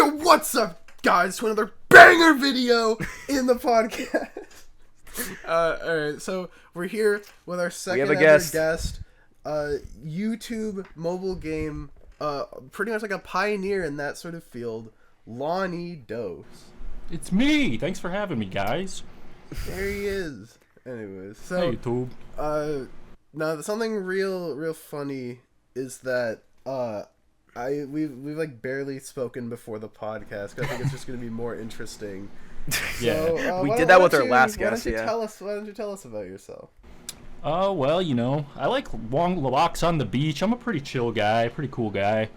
Yo, what's up, guys, to another banger video in the podcast. Alright, so we're here with our second ever guest, YouTube mobile game, pretty much like a pioneer in that sort of field, Lonniedos. It's me! Thanks for having me, guys. There he is. Anyways, so, hey, YouTube. now something real funny is that, we've like barely spoken before the podcast. I think it's just gonna be more interesting. Yeah, so, we did that with our last guest. Why don't you tell us about yourself? Well, you know, I like long walks on the beach. I'm a pretty chill guy, pretty cool guy.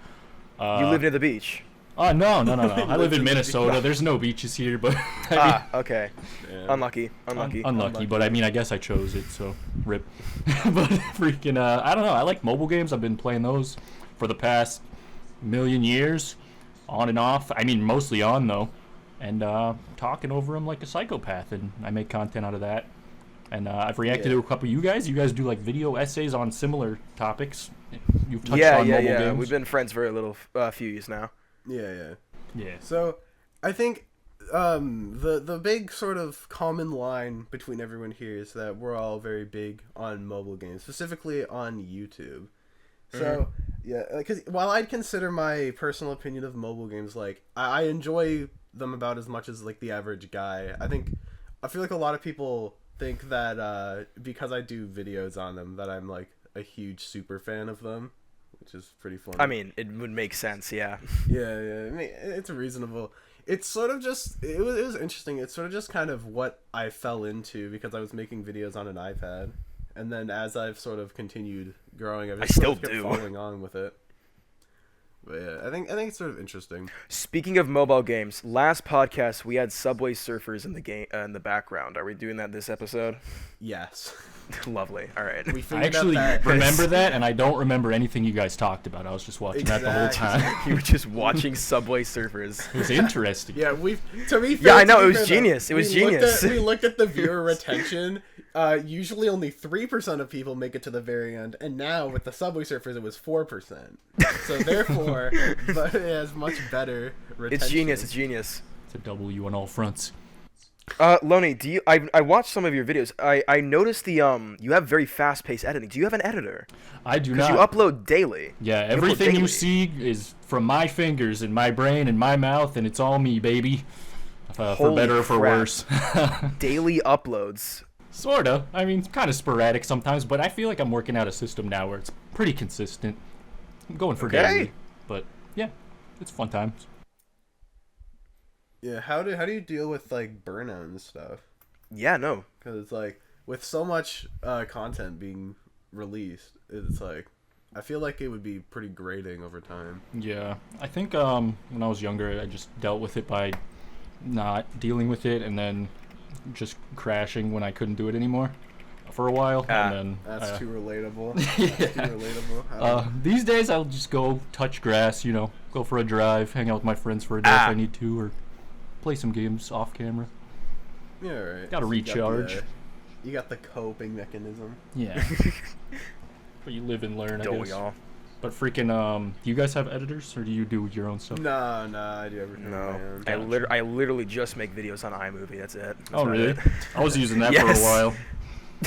You live near the beach? No. I live in Minnesota. There's no beaches here, but okay. Yeah. Unlucky. But I mean, I guess I chose it, so rip. But freaking, I don't know. I like mobile games. I've been playing those for the past million years, on and off. I mean, mostly on though, and talking over them like a psychopath, and I make content out of that. And I've reacted to a couple of you guys. You guys do like video essays on similar topics. You've touched on mobile games. We've been friends for a few years now. Yeah. So, I think the big sort of common line between everyone here is that we're all very big on mobile games, specifically on YouTube. So, yeah, because while I'd consider my personal opinion of mobile games, like, I enjoy them about as much as, like, the average guy. I feel like a lot of people think that because I do videos on them that I'm, like, a huge super fan of them, which is pretty funny. I mean, it would make sense, yeah. Yeah, I mean, it's reasonable. It's sort of just, it was interesting. It's sort of just kind of what I fell into because I was making videos on an iPad. And then as I've sort of continued growing, I've just kept following on with it. But yeah, I think it's sort of interesting. Speaking of mobile games, last podcast we had Subway Surfers in the game in the background. Are we doing that this episode? Yes. Lovely. All right. I actually remember that, and I don't remember anything you guys talked about. I was just watching that the whole time. You were just watching Subway Surfers. It was interesting. Yeah, to be fair, yeah, I know, it was genius. It was genius. We looked at the viewer retention. Usually only 3% of people make it to the very end, and now with the Subway Surfers it was 4%. So therefore, but it has much better retention. It's genius. It's a W on all fronts. Lonnie, I watched some of your videos. I noticed you have very fast-paced editing. Do you have an editor? I do not. Because you upload daily. Yeah, everything you see is from my fingers and my brain and my mouth, and it's all me, baby. For better or for worse. Daily uploads. Sorta. I mean, it's kind of sporadic sometimes, but I feel like I'm working out a system now where it's pretty consistent. I'm going for daily, but yeah, it's fun times. Yeah, how do you deal with like burnout and stuff? Yeah, no. Because it's like with so much content being released, it's like I feel like it would be pretty grating over time. Yeah, I think when I was younger, I just dealt with it by not dealing with it and then just crashing when I couldn't do it anymore for a while. And then that's too relatable. Yeah. That's too relatable. These days, I'll just go touch grass, you know, go for a drive, hang out with my friends for a day if I need to, or play some games off camera. Yeah, right. Gotta recharge. You got the coping mechanism. Yeah. But you live and learn, I Don't guess. we all? But freaking, do you guys have editors, or do you do your own stuff? No, I do everything on my own. I literally just make videos on iMovie. That's it. Oh, really? I was using that for a while.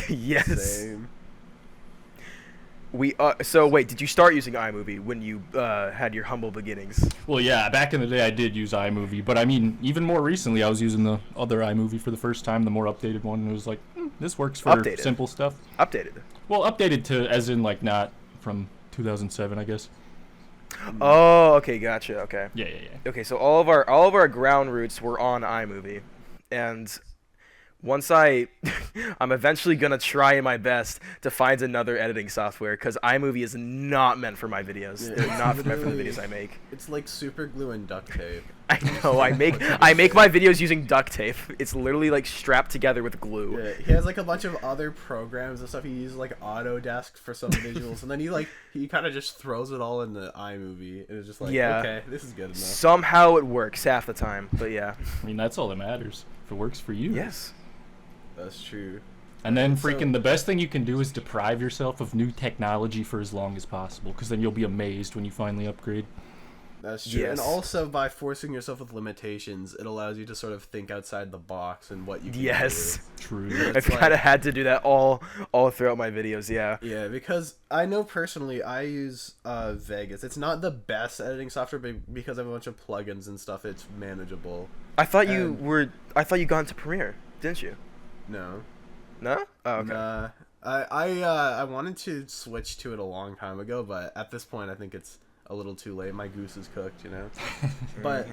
Yes. Same. So wait, did you start using iMovie when you had your humble beginnings? Well, yeah, back in the day I did use iMovie, but I mean, even more recently I was using the other iMovie for the first time, the more updated one, and it was like, this works for simple stuff. Updated? Well, updated to, as in, like, not from 2007, I guess. Oh, okay, gotcha, okay. Yeah. Okay, so all of our ground roots were on iMovie, and once I'm eventually gonna try my best to find another editing software because iMovie is not meant for my videos. Yeah, they're not meant for the videos I make. It's like super glue and duct tape. I know. I make my videos using duct tape. It's literally like strapped together with glue. Yeah, he has like a bunch of other programs and stuff. He uses like Autodesk for some visuals, and then he kind of just throws it all in the iMovie, and it's just like, okay, this is good enough. Somehow it works half the time, but yeah. I mean, that's all that matters. If it works for you. Yes. That's true. And then the best thing you can do is deprive yourself of new technology for as long as possible, because then you'll be amazed when you finally upgrade. That's true. Yes. And also by forcing yourself with limitations, it allows you to sort of think outside the box and what you can Yes. do. True. I've kind of had to do that all throughout my videos. Yeah. Yeah, because I know personally I use Vegas. It's not the best editing software, but because I have a bunch of plugins and stuff, it's manageable. I thought you got into Premiere, didn't you? No. No? Oh, okay. Nah. I wanted to switch to it a long time ago, but at this point I think it's a little too late. My goose is cooked, you know. But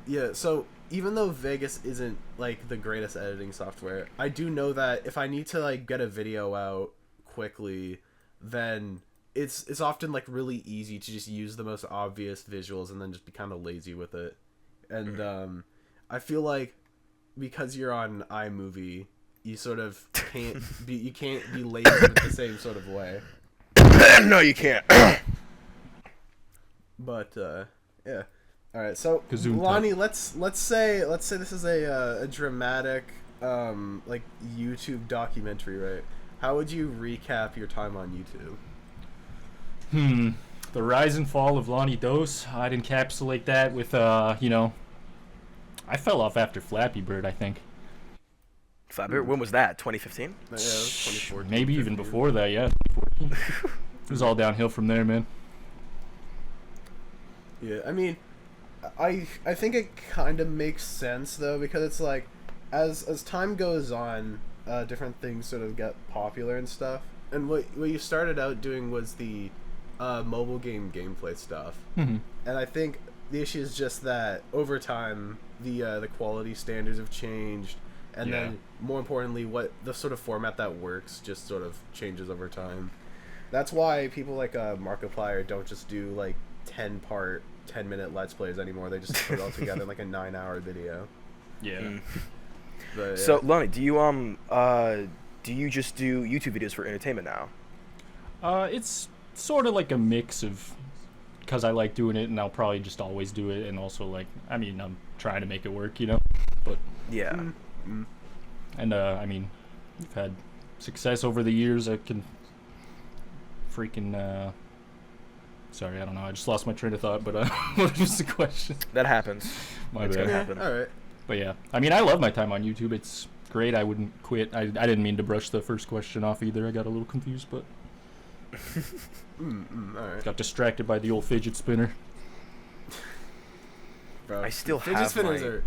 yeah, so even though Vegas isn't like the greatest editing software, I do know that if I need to like get a video out quickly, then it's often like really easy to just use the most obvious visuals and then just be kind of lazy with it. And I feel like because you're on iMovie, you sort of can't be lazy with the same sort of way. No, you can't. But yeah, all right. So Gazoom Lonnie, let's say this is a dramatic like YouTube documentary, right? How would you recap your time on YouTube? The rise and fall of Lonniedos. I'd encapsulate that with you know, I fell off after Flappy Bird, I think. Flappy Bird? When was that? 2015? Yeah, it was 2014. Maybe even 15. before that, yeah. 2014. It was all downhill from there, man. Yeah, I mean, I think it kind of makes sense though, because it's like as time goes on, different things sort of get popular and stuff. And what you started out doing was the mobile game gameplay stuff. Mm-hmm. And I think the issue is just that over time the quality standards have changed, and then more importantly, what the sort of format that works just sort of changes over time. That's why people like Markiplier don't just do like 10-minute Let's Plays anymore. They just put it all together in like a 9-hour video. Yeah. But, yeah. So, Lonnie, do you just do YouTube videos for entertainment now? It's sort of like a mix of, because I like doing it and I'll probably just always do it, and also like, I mean, I'm trying to make it work, you know. But Yeah. and I mean, we've had success over the years. I can freaking sorry, I don't know. I just lost my train of thought. But what was the question? That happens. My It's bad. gonna happen. All right. But yeah, I mean, I love my time on YouTube. It's great. I wouldn't quit. I didn't mean to brush the first question off either. I got a little confused, but All right. got distracted by the old fidget spinner. Bro, I still fidget have spinners my- are.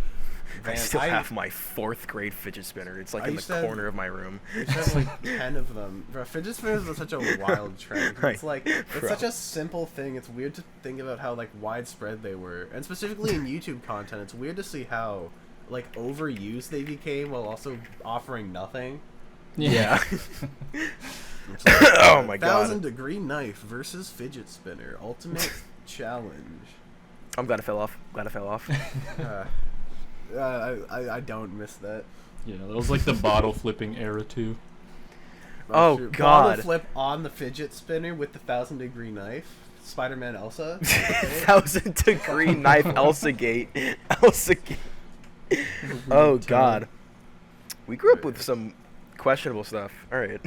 I Man, still have my 4th grade fidget spinner. It's like I in the used to have- corner of my room. I used to have like 10 of them. Bro, fidget spinners was such a wild trend. It's like it's Bro. such a simple thing. It's weird to think about how like widespread they were, and specifically in YouTube content, it's weird to see how like overused they became while also offering nothing. Yeah. It's like, Oh my god. 1,000-degree knife versus fidget spinner ultimate challenge. I'm glad I fell off. I don't miss that. Yeah, that was like the bottle flipping era too. Oh, Shoot. God. Bottle flip on the fidget spinner with the 1,000-degree knife. Spider-Man Elsa. Okay. 1,000-degree knife Elsa Gate. Oh god. We grew up with some questionable stuff. Alright.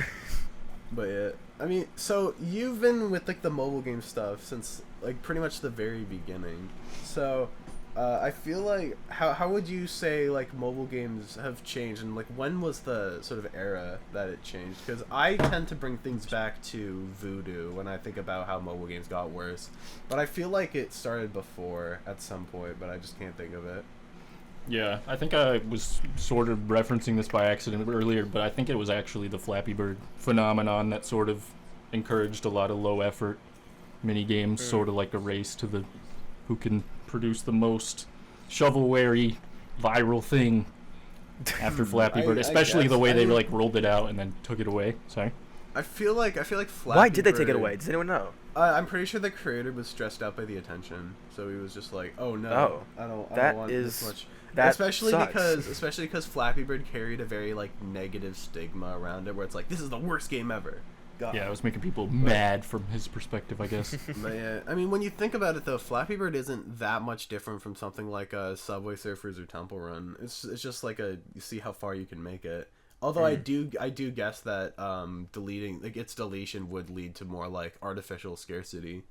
But yeah, I mean, so you've been with like the mobile game stuff since like pretty much the very beginning. So I feel like how would you say like mobile games have changed, and like when was the sort of era that it changed? Because I tend to bring things back to VooDoo when I think about how mobile games got worse, but I feel like it started before at some point, but I just can't think of it. Yeah, I think I was sort of referencing this by accident earlier, but I think it was actually the Flappy Bird phenomenon that sort of encouraged a lot of low effort mini games, sort of like a race to the who can produce the most shovelware-y viral thing after Flappy Bird, especially the way they like rolled it out and then took it away. Sorry. I feel like Flappy Why did they take it Bird- away? Does anyone know? I'm pretty sure the creator was stressed out by the attention, so he was just like, "Oh no, Oh, I don't that want is- this much." that especially sucks. because Flappy Bird carried a very like negative stigma around it, where it's like, "This is the worst game ever." God. Yeah, it was making people mad from his perspective, I guess. But yeah, I mean, when you think about it though, Flappy Bird isn't that much different from something like Subway Surfers or Temple Run. It's just like you see how far you can make it. Although I do guess that deleting its deletion would lead to more like artificial scarcity.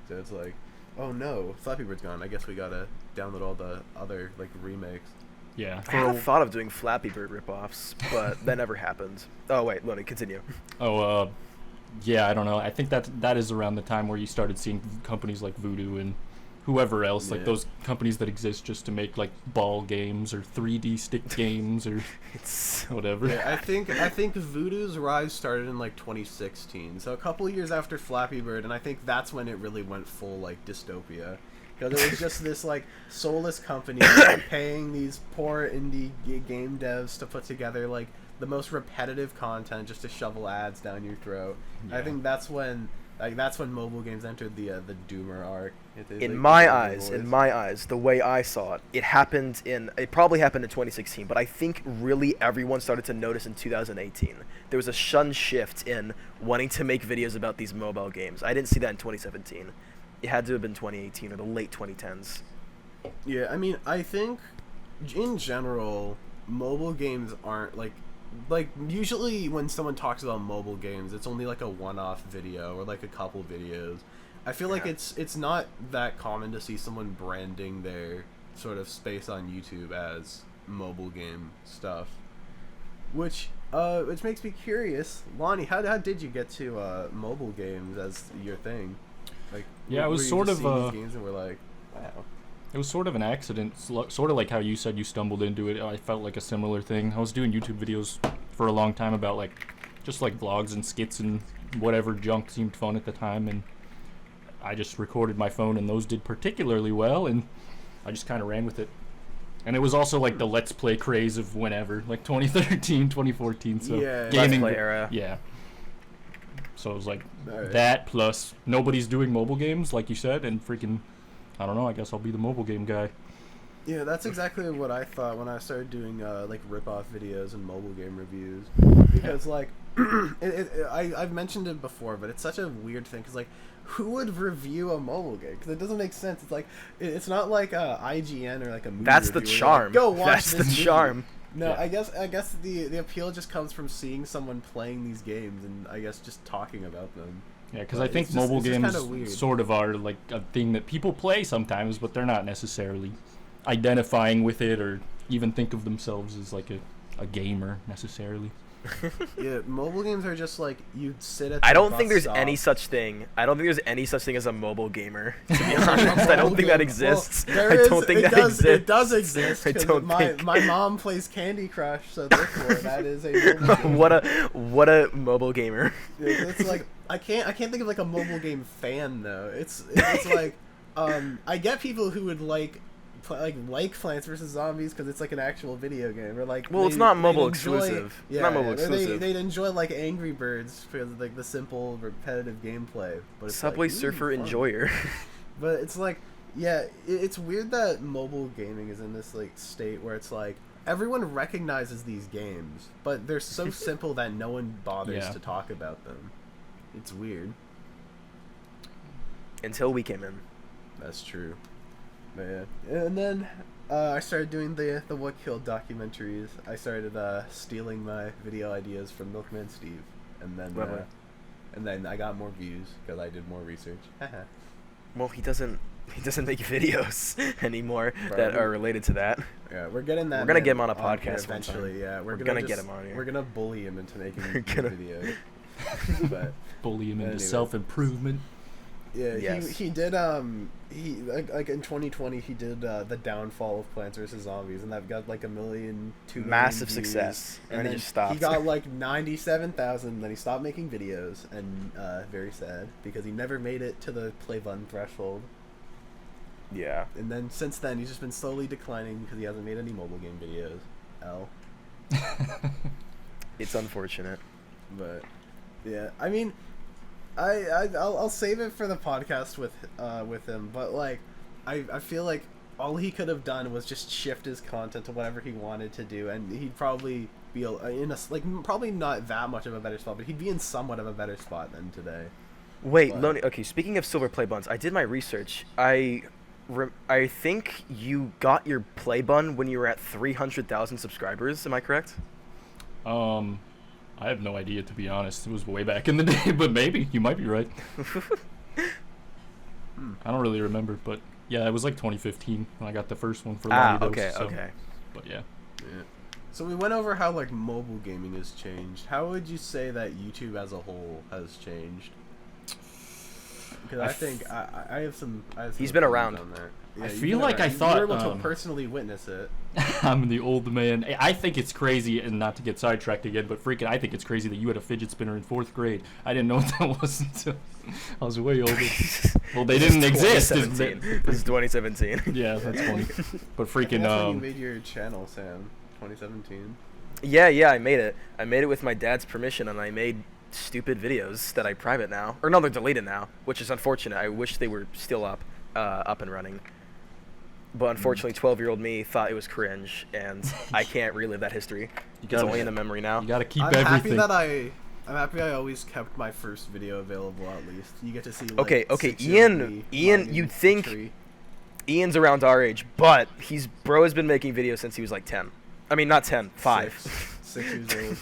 So it's like Oh no, Flappy Bird's gone. I guess we gotta download all the other like remakes. Yeah. I had a thought of doing Flappy Bird ripoffs, but that never happened. Oh wait, Lonnie, continue. Oh, yeah, I don't know. I think that is around the time where you started seeing companies like VooDoo and whoever else, like those companies that exist just to make like ball games or 3D stick games or It's whatever. Yeah, I think VooDoo's rise started in like 2016, so a couple years after Flappy Bird, and I think that's when it really went full like dystopia, because it was just this like soulless company paying these poor indie game devs to put together like the most repetitive content just to shovel ads down your throat. Yeah. I think that's when mobile games entered the doomer arc. in my eyes, the way I saw it, it probably happened in 2016, but I think really everyone started to notice in 2018. There was a shift in wanting to make videos about these mobile games. I didn't see that in 2017. It had to have been 2018 or the late 2010s. Yeah, I mean, I think in general, mobile games aren't like usually when someone talks about mobile games, it's only like a one-off video or like a couple videos. I feel like it's not that common to see someone branding their sort of space on YouTube as mobile game stuff, which makes me curious. Lonnie, how did you get to mobile games as your thing? Like, Yeah, it was were you sort just of seeing these games and we're like, wow. It was sort of an accident, sort of like how you said you stumbled into it. I felt like a similar thing. I was doing YouTube videos for a long time about like just like vlogs and skits and whatever junk seemed fun at the time, and I just recorded my phone and those did particularly well, and I just kind of ran with it. And it was also like the Let's Play craze of whenever, like 2013, 2014, so Yeah. gaming Let's Play era. Yeah. So it was like Alright. that plus nobody's doing mobile games like you said, and freaking I don't know, I guess I'll be the mobile game guy. Yeah, that's exactly what I thought when I started doing like rip-off videos and mobile game reviews. Because like, I've mentioned it before, but it's such a weird thing. Because like, who would review a mobile game? Because it doesn't make sense. It's like, it's not like IGN or like a movie. That's the reviewer. charm. Like, go watch That's this the movie. charm. No, Yeah. I guess the appeal just comes from seeing someone playing these games and I guess just talking about them. Yeah, because But I think it's just- mobile it's just games kinda weird. sort of are like a thing that people play sometimes, but they're not necessarily identifying with it or even think of themselves as like a gamer necessarily. Yeah, mobile games are just like you sit at. I the don't bus think there's stop. any such thing. I don't think there's any such thing as a mobile gamer. To be honest, I don't think that exists. Well, I there don't is- think it that does, exists. It does exist. I 'Cause don't my think. my mom plays Candy Crush, so therefore that is a mobile game. what a mobile gamer. It's like I can't think of like a mobile game fan though. It's like I get people who would like Plants vs Zombies because it's like an actual video game, or like Well, it's not mobile exclusive. It's not mobile or exclusive. They'd enjoy like Angry Birds for like the simple repetitive gameplay. But it's Subway like, ooh, Surfer fun. Enjoyer. But it's like, yeah, it's weird that mobile gaming is in this like state where it's like everyone recognizes these games, but they're so simple that no one bothers Yeah. to talk about them. It's weird. Until we came in. That's true. But yeah, and then I started doing the What Killed documentaries. I started stealing my video ideas from Milkman Steve, and Lovely. then I got more views because I did more research. Well, he doesn't make videos anymore Right. that are related to that. Yeah, we're getting that. We're gonna man get him on a here podcast one time. eventually. Yeah, We're gonna gonna get him on here. We're gonna bully him into making We're gonna- videos. But Bully him into Anyway. self-improvement. yeah, Yes. he did he like in 2020 he did the downfall of Plants vs Zombies, and that got like 2 million Massive views. success. And And then he just stopped. he got like 97,000. Then he stopped making videos, and very sad because he never made it to the play button threshold. Yeah. And then since then he's just been slowly declining because he hasn't made any mobile game videos. It's unfortunate. But yeah, I mean, I'll save it for the podcast with him. But like, I feel like all he could have done was just shift his content to whatever he wanted to do, and he'd probably be in a like probably not that much of a better spot, but he'd be in somewhat of a better spot than today. Wait, But- Lonnie. Okay, speaking of silver play buttons, I did my research. I think you got your play button when you were at 300,000 subscribers. Am I correct? I have no idea, to be honest. It was way back in the day, but maybe you might be right. I don't really remember, but yeah, it was like 2015 when I got the first one for Lonniedos. Okay, so, okay. But yeah. So we went over how like mobile gaming has changed. How would you say that YouTube as a whole has changed? Because I think I have some. He's been around. On that. Yeah, I feel like I thought you were able to personally witness it. I'm the old man. I think it's crazy, and not to get sidetracked again, but freaking, I think it's crazy that you had a fidget spinner in 4th grade. I didn't know what that was until I was way older. Well, they didn't exist. This is 2017. Yeah, that's funny. But freaking, that's when you made your channel, Sam. 2017. Yeah, I made it. I made it with my dad's permission, and I made stupid videos that I private now. Or no, they're deleted now, which is unfortunate. I wish they were still up and running. But unfortunately, 12-year-old me thought it was cringe, and I can't relive that history. It's only in the memory now. You gotta keep I'm everything. I'm happy I always kept my first video available. At least you get to see. Like, Okay, Ian, you'd think Ian's around our age, but bro has been making videos since he was like 10. I mean, not 10, 5. 6 years old.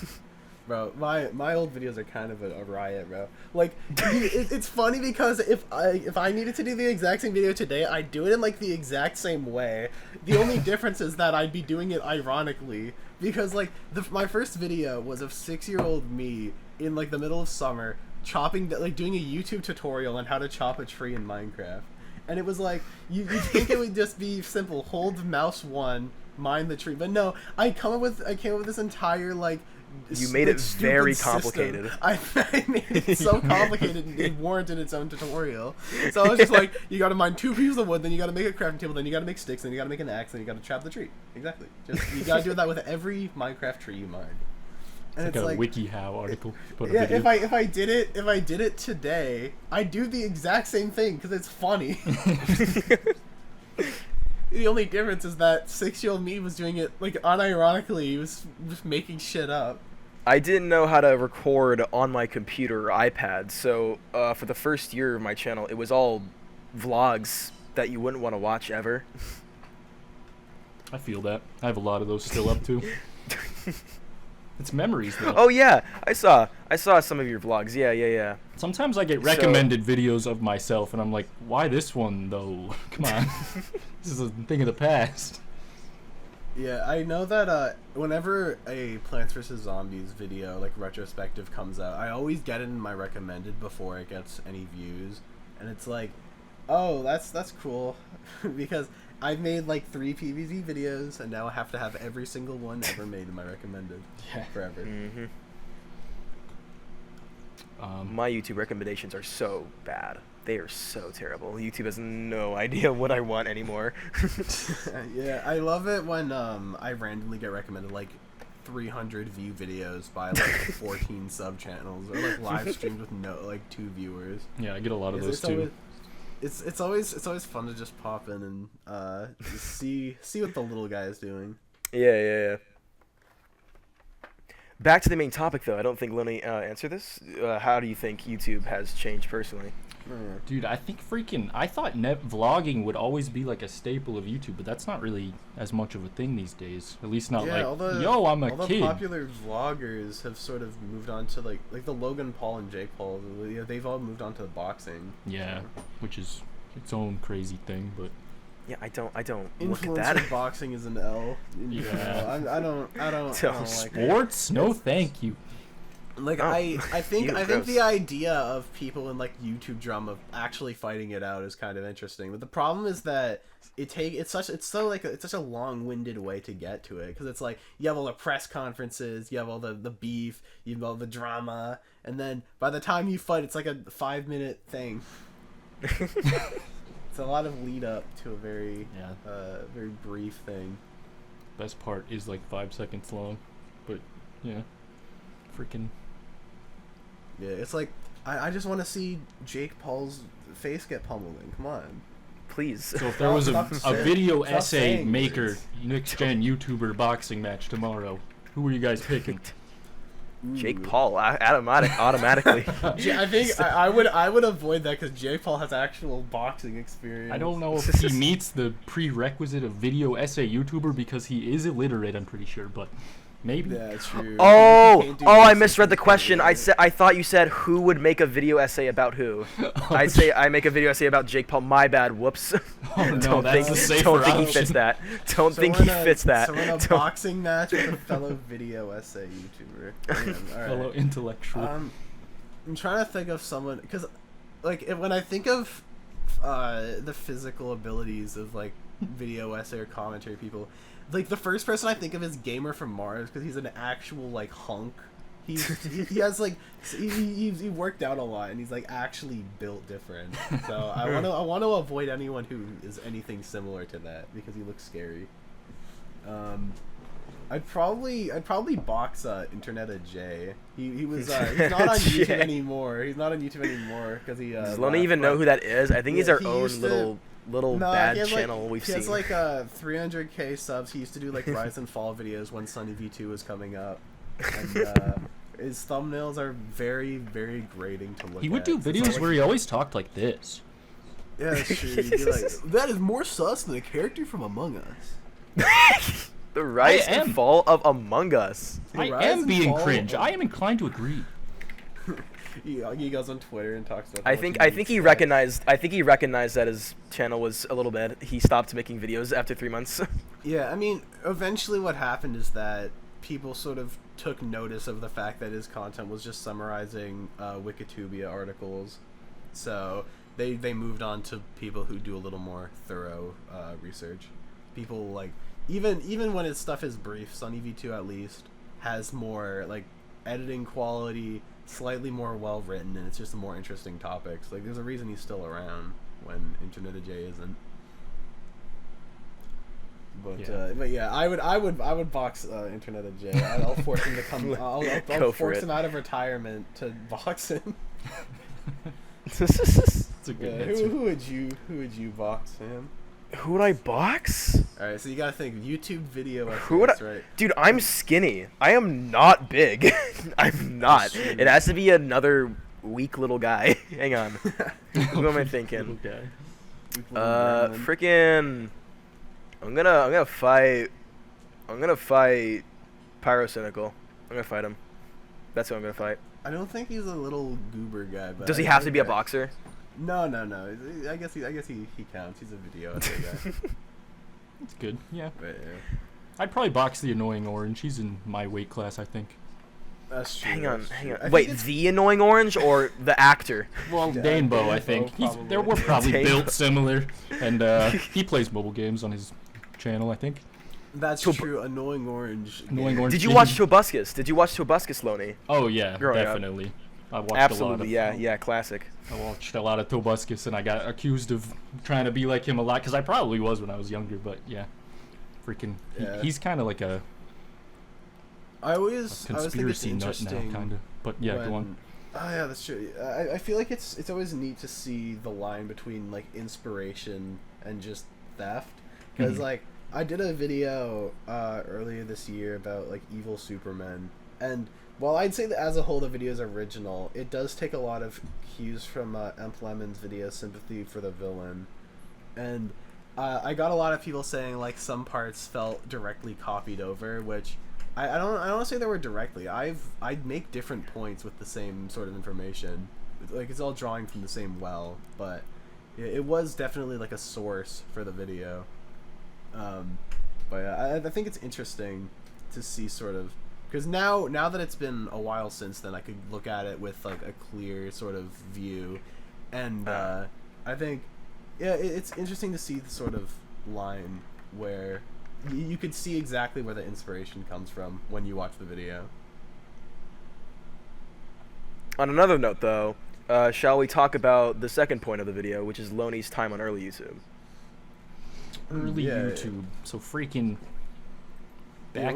Bro, my old videos are kind of a riot, bro. Like, it's funny because if I needed to do the exact same video today, I'd do it in like the exact same way. The only difference is that I'd be doing it ironically because like my first video was of 6-year-old me in like the middle of summer doing a YouTube tutorial on how to chop a tree in Minecraft, and it was like you'd think it would just be simple: hold mouse 1, mine the tree, but no, I came up with this entire like. You made it very complicated. I made it so complicated it warranted its own tutorial. So I was just like, you gotta mine 2 pieces of wood, then you gotta make a crafting table, then you gotta make sticks, then you gotta make an axe, then you gotta chop the tree. Exactly. You gotta do that with every Minecraft tree you mine. And it's like a WikiHow article. Yeah, if I did it today, I'd do the exact same thing because it's funny. The only difference is that 6-year-old me was doing it like unironically. He was just making shit up. I didn't know how to record on my computer or iPad, so for the first year of my channel, it was all vlogs that you wouldn't want to watch ever. I feel that. I have a lot of those still up too. It's memories, though. Oh yeah, I saw some of your vlogs. Yeah. Sometimes I get recommended videos of myself, and I'm like, why this one though? Come on, this is a thing of the past. Yeah, I know that whenever a Plants vs Zombies video like retrospective comes out, I always get it in my recommended before it gets any views, and it's like, oh, that's cool, because I've made like 3 PvZ videos, and now I have to have every single one ever made in my recommended forever. Mm-hmm. My YouTube recommendations are so bad. They are so terrible. YouTube has no idea what I want anymore. Yeah, I love it when I randomly get recommended like 300 view videos by like 14 sub channels, or like live streams with 2 viewers. Yeah, I get a lot of those too. It's always fun to just pop in and see what the little guy is doing. Yeah. Back to the main topic, though. I don't think Lenny answered this. How do you think YouTube has changed personally? Dude, I think I thought vlogging would always be like a staple of YouTube, but that's not really as much of a thing these days. At least not I'm a kid. All the popular vloggers have sort of moved on to like the Logan Paul and Jake Paul. They've all moved on to boxing. Yeah, which is its own crazy thing, but. Yeah, I don't look at that. that. Boxing is an L. Yeah. I don't like sports? No, thank you. Like I think the idea of people in like YouTube drama actually fighting it out is kind of interesting, but the problem is that it's such a long-winded way to get to it, because it's like you have all the press conferences, you have all the beef, you have all the drama, and then by the time you fight, it's like a 5-minute thing. It's a lot of lead up to a very very brief thing. Best part is like 5 seconds long, but yeah, freaking. Yeah, it's like I just want to see Jake Paul's face get pummeled. Come on, please. So if there was a video essay maker next gen YouTuber boxing match tomorrow, who are you guys picking? Jake Paul, automatically. I think I would avoid that because Jake Paul has actual boxing experience. I don't know if he meets the prerequisite of video essay YouTuber because he is illiterate, I'm pretty sure, but Maybe. Yeah, true. Oh, I misread the question. I thought you said who would make a video essay about who. I'd say I make a video essay about Jake Paul. My bad. Whoops. Oh, no, don't that's think, a safer don't think he option. fits that. Don't think he fits that. So we're in a boxing match with a fellow video essay YouTuber. Man, all right. Fellow intellectual. I'm trying to think of someone, because like when I think of the physical abilities of like video essay or commentary people, like the first person I think of is Gamer from Mars, because he's an actual like hunk. He has like he worked out a lot, and he's like actually built different. So I want to avoid anyone who is anything similar to that, because he looks scary. I'd probably box Internet of J. He was he's not on YouTube anymore. He's not on YouTube anymore because he. Does Lonnie even know who that is? I think he's our own little bad channel like, we've he seen. He has like 300k subs. He used to do like Rise and Fall videos when Sunny V2 was coming up, and his thumbnails are very, very grating to look at. He would do videos where he always talked like this. Yeah, that's true. He'd be like, that is more sus than a character from Among Us. The rise and fall of Among Us. I am being cringe. I am inclined to agree. He goes on Twitter and talks about. I think he recognized that his channel was a little bad. He stopped making videos after 3 months. Yeah, I mean, eventually what happened is that people sort of took notice of the fact that his content was just summarizing Wikitubia articles, so they moved on to people who do a little more thorough research. People like even when his stuff is brief, Sunny V2 at least has more like editing quality, slightly more well written, and it's just more interesting topics. Like there's a reason he's still around when Internet of J isn't. But yeah, I would box Internet of J. I'll force him to come. I'll force him out of retirement to box him. That's a good answer. Who would you box him? Who would I box? All right, so you gotta think YouTube video. Who would right? Dude, I'm skinny. I am not big. I'm not. It has to be another weak little guy. Hang on. Who am I thinking? Freaking. I'm gonna fight Pyrocynical. I'm gonna fight him. That's who I'm gonna fight. I don't think he's a little goober guy. But does he have to be a boxer? No. I guess he counts. He's a video essay guy. That's good. Yeah. But, yeah. I'd probably box the Annoying Orange. He's in my weight class, I think. That's true. Hang on. Wait, the Annoying Orange or the actor? Well, Danebo, I think. We're probably built similar, and he plays mobile games on his channel, I think. That's true. Annoying Orange. Did you watch Tobuscus? Did you watch Tobuscus, Lonnie? Oh yeah, definitely. I watched a lot of. Yeah, classic. I watched a lot of Tobuscus, and I got accused of trying to be like him a lot, because I probably was when I was younger. But yeah, freaking, he's kind of like a. I always conspiracy think nut it's now, kind of. But yeah, go on. Oh yeah, that's true. I feel like it's always neat to see the line between like inspiration and just theft, because like I did a video earlier this year about like evil Supermen, and while I'd say that as a whole the video is original, it does take a lot of cues from Emp Lemon's video Sympathy for the Villain, and I got a lot of people saying like some parts felt directly copied over, which I don't want to say they were directly. I'd make different points with the same sort of information, like it's all drawing from the same well, but it was definitely like a source for the video. But yeah, I think it's interesting to see sort of, because now that it's been a while since then, I could look at it with like a clear sort of view, and I think it's interesting to see the sort of line where you could see exactly where the inspiration comes from when you watch the video. On another note, though, shall we talk about the second point of the video, which is Lonnie's time on early YouTube? Early YouTube. So freaking back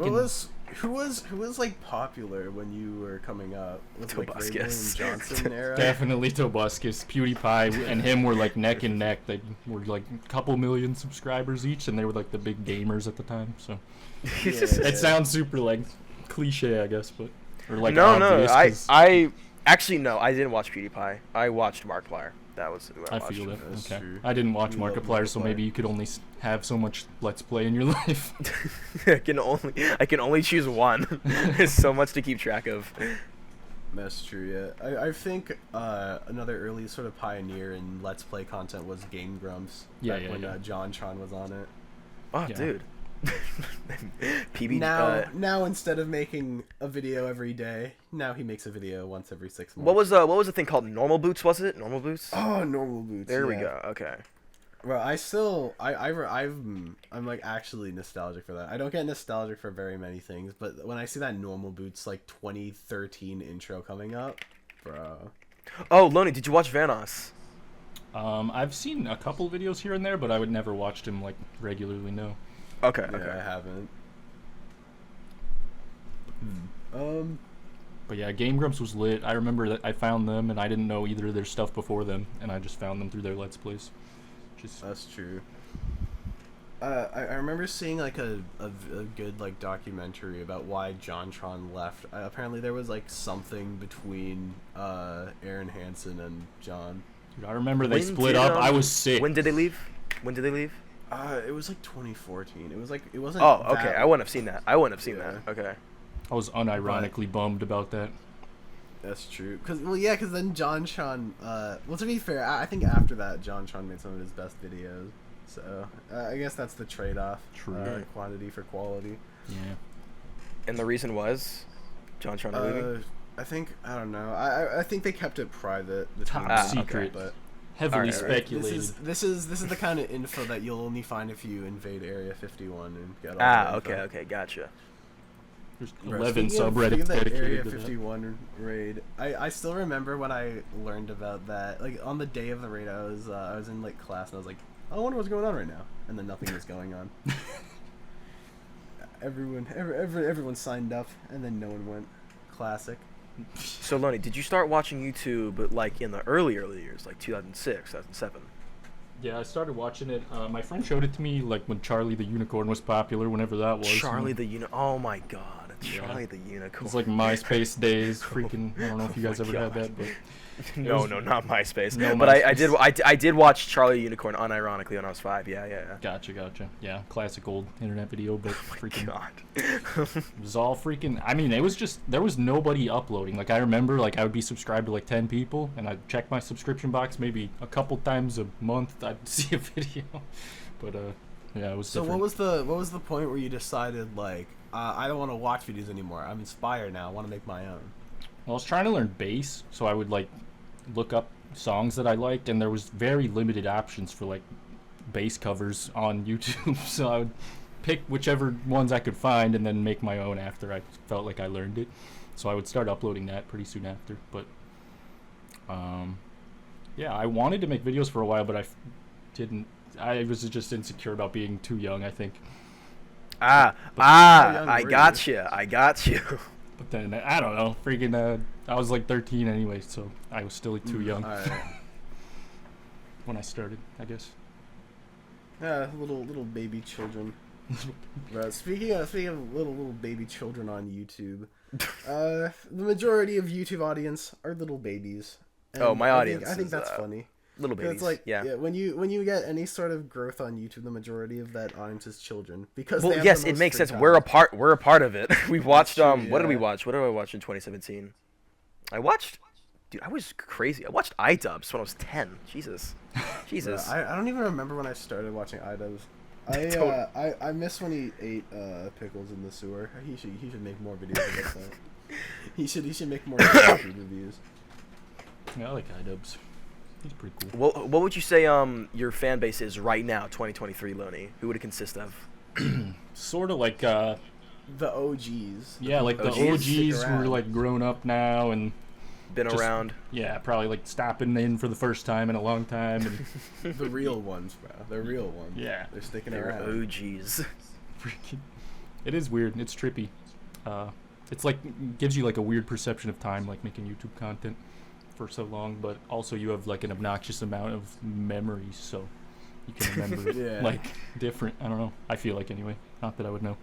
who was like popular when you were coming up? Was like Tobuscus. Johnson era? Definitely Tobuscus. PewDiePie and him were like neck and neck. They were like a couple million subscribers each, and they were like the big gamers at the time. So it sounds super like cliche, I guess, but or like no. I actually no. I didn't watch PewDiePie. I watched Markiplier. That was who I I watched. feel that. That's Okay. true. I didn't watch You love Markiplier, so Markiplier. maybe you could only have so much Let's Play in your life. I can only choose one. There's so much to keep track of. That's true, yeah. I think another early sort of pioneer in Let's Play content was Game Grumps. Yeah, back yeah, when yeah. JonTron was on it. Oh, Yeah. dude. PB. Now instead of making a video every day, now he makes a video once every 6 months. what was the thing called? Normal Boots, was it? Normal Boots? Oh, Normal Boots. There we yeah. go. Okay. Well, I'm like actually nostalgic for that. I don't get nostalgic for very many things, but when I see that Normal Boots like 2013 intro coming up, bro. Oh, Lonnie, did you watch Vanoss? I've seen a couple videos here and there, but I would never watched him like regularly. No. Okay. Yeah, Okay. I haven't. But yeah, Game Grumps was lit. I remember that I found them, and I didn't know either of their stuff before them, and I just found them through their Let's Plays. Just That's true. I remember seeing like a good like documentary about why JonTron left. Apparently there was like something between Aaron Hansen and John. dude, I remember they When split did, up. I was sick. When did they leave? When did they leave? It was like 2014. It was like it wasn't. Oh, okay. that- I wouldn't have seen that. I wouldn't have seen Yeah. that. Okay. I was unironically bummed about that. That's true. Cause then JonTron. Well, to be fair, I think after that JonTron made some of his best videos. So I guess that's the trade-off. True. Quantity for quality. Yeah. And the reason was John trying to leaving? I think I don't know. I think they kept it private. The Top team, secret. but Heavily Alright, alright. speculated. this is the kind of info that you'll only find if you invade Area 51 and get all the info. Okay, gotcha. There's Bro, 11 speaking subreddits of that dedicated Area to that. 51 raid, I still remember when I learned about that. Like on the day of the raid, I was in like class and I was like, I wonder what's going on right now, and then nothing was going on. Everyone signed up, and then no one went. Classic. So, Lonnie, did you start watching YouTube like in the early years, like 2006, 2007? Yeah, I started watching it. My friend showed it to me like when Charlie the Unicorn was popular, whenever that was. Charlie the Unicorn. Oh my God, Yeah. Charlie the Unicorn. It's like MySpace days. Freaking. I don't know if you guys Oh my ever had God. that, but No, was- not MySpace. No but I MySpace. I did watch Charlie the Unicorn unironically when I was 5. Yeah. gotcha. Yeah, classic old internet video, but freaking. God. It was all freaking. I mean, it was just there was nobody uploading. Like I remember, like I would be subscribed to like 10 people, and I'd check my subscription box maybe a couple times a month. I'd see a video, but yeah, it was. So different. what was the point where you decided like I don't want to watch videos anymore? I'm inspired now. I want to make my own. Well, I was trying to learn bass, so I would like look up songs that I liked, and there was very limited options for like bass covers on YouTube. So I would pick whichever ones I could find and then make my own after I felt like I learned it. So I would start uploading that pretty soon after. But yeah, I wanted to make videos for a while, but didn't. I was just insecure about being too young, I think. how young I were got you. I got you. But then I don't know, freaking. I was like 13 anyway, so I was still too young Alright. when I started, I guess. Yeah, little baby children. Right, speaking of little baby children on YouTube, the majority of YouTube audience are little babies. And Oh, my audience I think is, that's funny. Little 'Cause babies. It's like yeah. when you get any sort of growth on YouTube, the majority of that audience is children because Well, they have yes, the it most makes free sense. time. We're a part of it. We watched true, what did we yeah. watch? What did I watch in 2017? Dude, I was crazy. I watched iDubbbz when I was 10. Jesus. Jesus. I don't even remember when I started watching iDubbbz. I miss when he ate pickles in the sewer. He should make more videos about that. He should make more food reviews. Yeah, I like iDubbbz. He's pretty cool. What would you say your fan base is right now, 2023, Loney? Who would it consist of? Sort of like The OGs. yeah, like the OGs OGs stick who are around. like grown up now and Been Just- around. yeah, probably like stopping in for the first time in a long time and The real ones, bro. The real ones. yeah, They're sticking They're around. OGs. freaking. It is weird. It's trippy. It's like gives you like a weird perception of time, like making YouTube content for so long, but also you have like an obnoxious amount of memories, so you can remember Yeah. like different. I don't know. I feel like anyway. Not that I would know.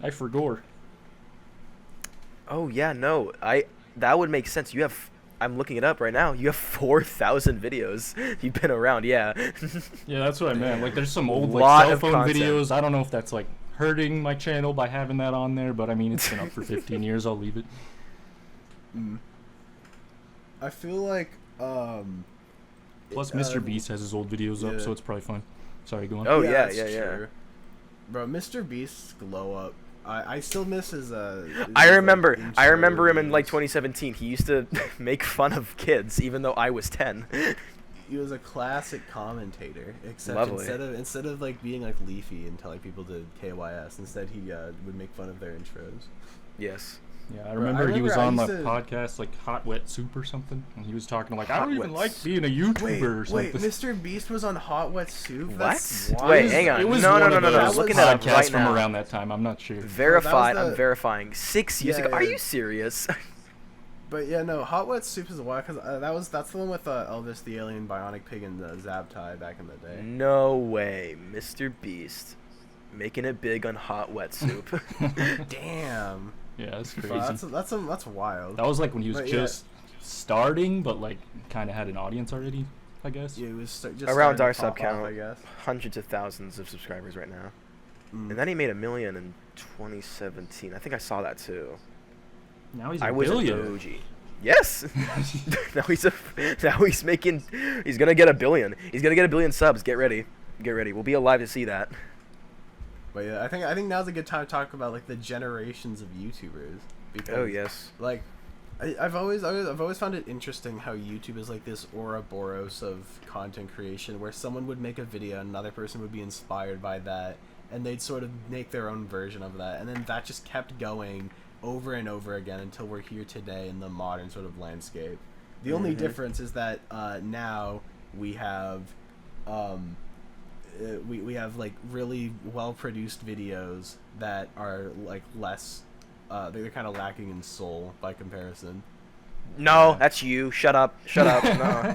I forgot. Oh yeah, no. That would make sense. You have I'm looking it up right now. You have 4,000 videos. You've been around, yeah. Yeah, that's what I meant. Like, there's some old like Lot cell of phone content. videos. I don't know if that's like hurting my channel by having that on there, but I mean, it's been up for 15 years. I'll leave it. I feel like Plus, Mr. Beast has his old videos up, yeah. so it's probably fine. Sorry, go on. Oh, that's yeah. true. Bro, Mr. Beast's glow up. I still miss his I remember intro him in like videos. 2017. He used to make fun of kids, even though I was 10. He was a classic commentator, except Lovely. instead of like being like Leafy and telling people to KYS, instead he would make fun of their intros. Yes. Yeah, I Bro, remember he was on the used to- podcast like Hot Wet Soup or something, and he was talking like, I Hot don't even Wet like being a YouTuber or Wait, something. Mr. Beast was on Hot Wet Soup? That's What? wild. Wait, hang on. It was No, one no, of no, no, those I'm looking at it podcasts right from now. around that time. I'm not sure. Verified. the- I'm verifying. 6 years Yeah, ago. Are yeah. you serious? But yeah, no, Hot Wet Soup is a while, because that's the one with Elvis the Alien, Bionic Pig, and Zabtai back in the day. No way. Mr. Beast. Making it big on Hot Wet Soup. Damn. Yeah, that's crazy. Bro, that's wild. That was like when he was But, yeah. just starting, but like kind of had an audience already, I guess. Yeah, it was just Around starting our to pop sub count. off, I guess. Hundreds of thousands of subscribers right now. Mm. And then he made $1 million in 2017. I think I saw that too. Now he's a I was a billionaire. doji. Yes. He's gonna get $1 billion. He's gonna get $1 billion subs. Get ready. Get ready. We'll be alive to see that. But yeah, I think now's a good time to talk about like the generations of YouTubers. Because, Oh yes. like, I've always found it interesting how YouTube is like this Ouroboros of content creation, where someone would make a video, and another person would be inspired by that, and they'd sort of make their own version of that, and then that just kept going over and over again until we're here today in the modern sort of landscape. The only difference is that now we have we have like really well produced videos that are like less they're kind of lacking in soul by comparison. No, that's you. Shut up. Shut up.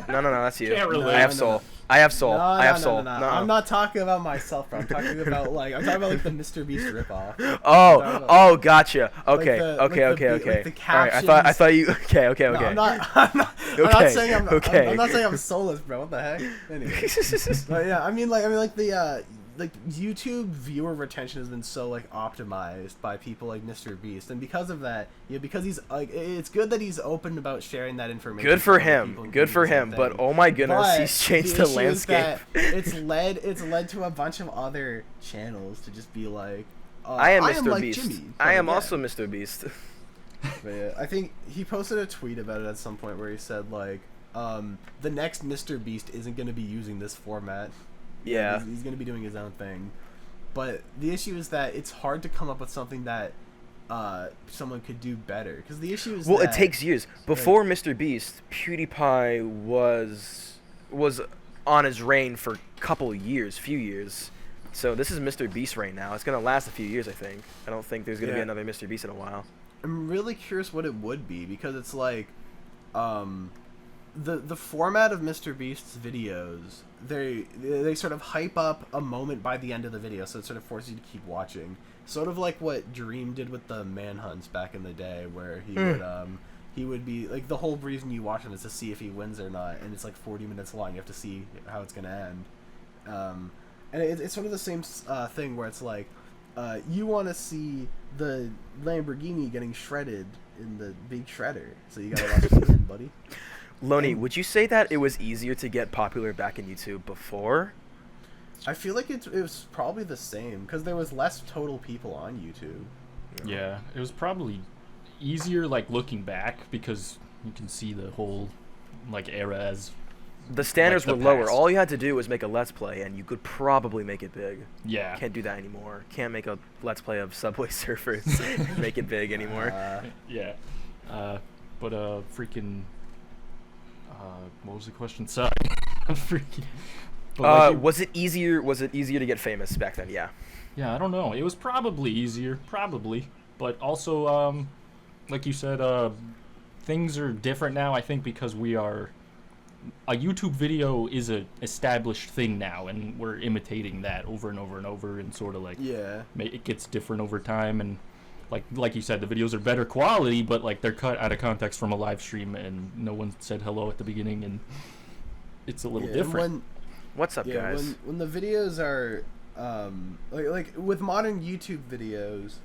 No, that's you. Can't relate. I have No, soul. no. I have soul. No, I have no, soul. no, no. I'm not talking about myself, bro. I'm talking about like the Mr. Beast ripoff. Oh, gotcha. Okay, the- okay, like the- okay, like okay. the All right, I captions. thought you. Okay. No, I'm not Okay, saying I'm okay. not saying I'm soulless, bro. What the heck? Anyway. But yeah, I mean like the like YouTube viewer retention has been so like optimized by people like Mr. Beast, and because of that, because he's like, it's good that he's open about sharing that information. Good for with other him. people and Good doing for the same him. But thing. oh my goodness, But he's changed the the issue is landscape. that it's led to a bunch of other channels to just be like, I am Mr. like Beast. Jimmy, I but am again. also Mr. Beast. But yeah, I think he posted a tweet about it at some point where he said like, the next Mr. Beast isn't going to be using this format. Yeah. He's going to be doing his own thing. But the issue is that it's hard to come up with something that someone could do better. Because the issue is Well, that, it takes years. Before Mr. Beast, PewDiePie was on his reign for few years. So this is Mr. Beast right now. It's gonna last a few years, I think. I don't think there's gonna be Yeah. another Mr. Beast in a while. I'm really curious what it would be, because it's like the format of Mr. Beast's videos, they sort of hype up a moment by the end of the video, so it sort of forces you to keep watching. Sort of like what Dream did with the manhunts back in the day, where he would be like, the whole reason you watch him is to see if he wins or not, and it's like 40 minutes long. You have to see how it's gonna end. And it's sort of the same thing where it's like, you want to see the Lamborghini getting shredded in the big shredder, so you gotta watch it again, buddy. Lonnie, would you say that it was easier to get popular back in YouTube before? I feel like it was probably the same, because there was less total people on YouTube. Yeah, it was probably easier like looking back because you can see the whole like era as The standards Like were the lower. past. All you had to do was make a Let's Play, and you could probably make it big. yeah. Can't do that anymore. Can't make a Let's Play of Subway Surfers and make it big anymore. Yeah. But freaking what was the question? Sorry. Freaking but like you- Was it easier to get famous back then? Yeah. yeah, I don't know. It was probably easier, probably. But also like you said, things are different now, I think, because a YouTube video is a established thing now, and we're imitating that over and over and over, and sort of like Yeah. it gets different over time. And like you said, the videos are better quality, but like they're cut out of context from a live stream, and no one said hello at the beginning, and it's a little different. What's up, guys? When the videos are like with modern YouTube videos,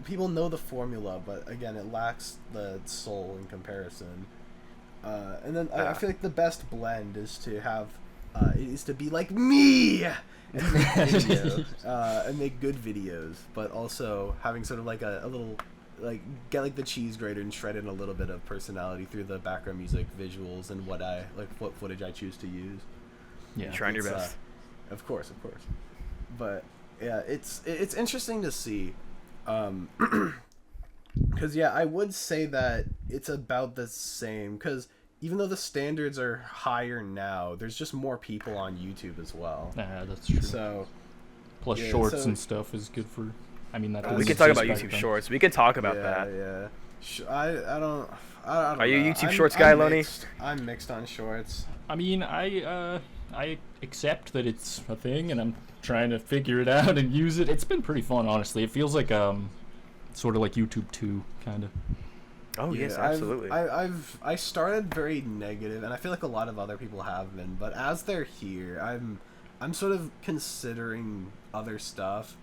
people know the formula, but again, it lacks the soul in comparison. And then I feel like the best blend is to have is to be like me and make and make good videos, but also having sort of like a little like get like the cheese grater and shred in a little bit of personality through the background music, visuals, and what footage I choose to use. Yeah, trying your best. Of course. But yeah, it's interesting to see, because I would say that it's about the same. Because even though the standards are higher now, there's just more people on YouTube as well. Yeah, that's true. So plus shorts and stuff is good for. I mean, we can talk about YouTube Shorts. We can talk about that. Yeah. I don't. Are you a YouTube Shorts guy, Lonnie? I'm mixed on Shorts. I mean, I accept that it's a thing, and I'm trying to figure it out and use it. It's been pretty fun, honestly. It feels like sort of like YouTube 2, kind of. Oh yes, absolutely. I started very negative, and I feel like a lot of other people have been. But as they're here, I'm sort of considering other stuff.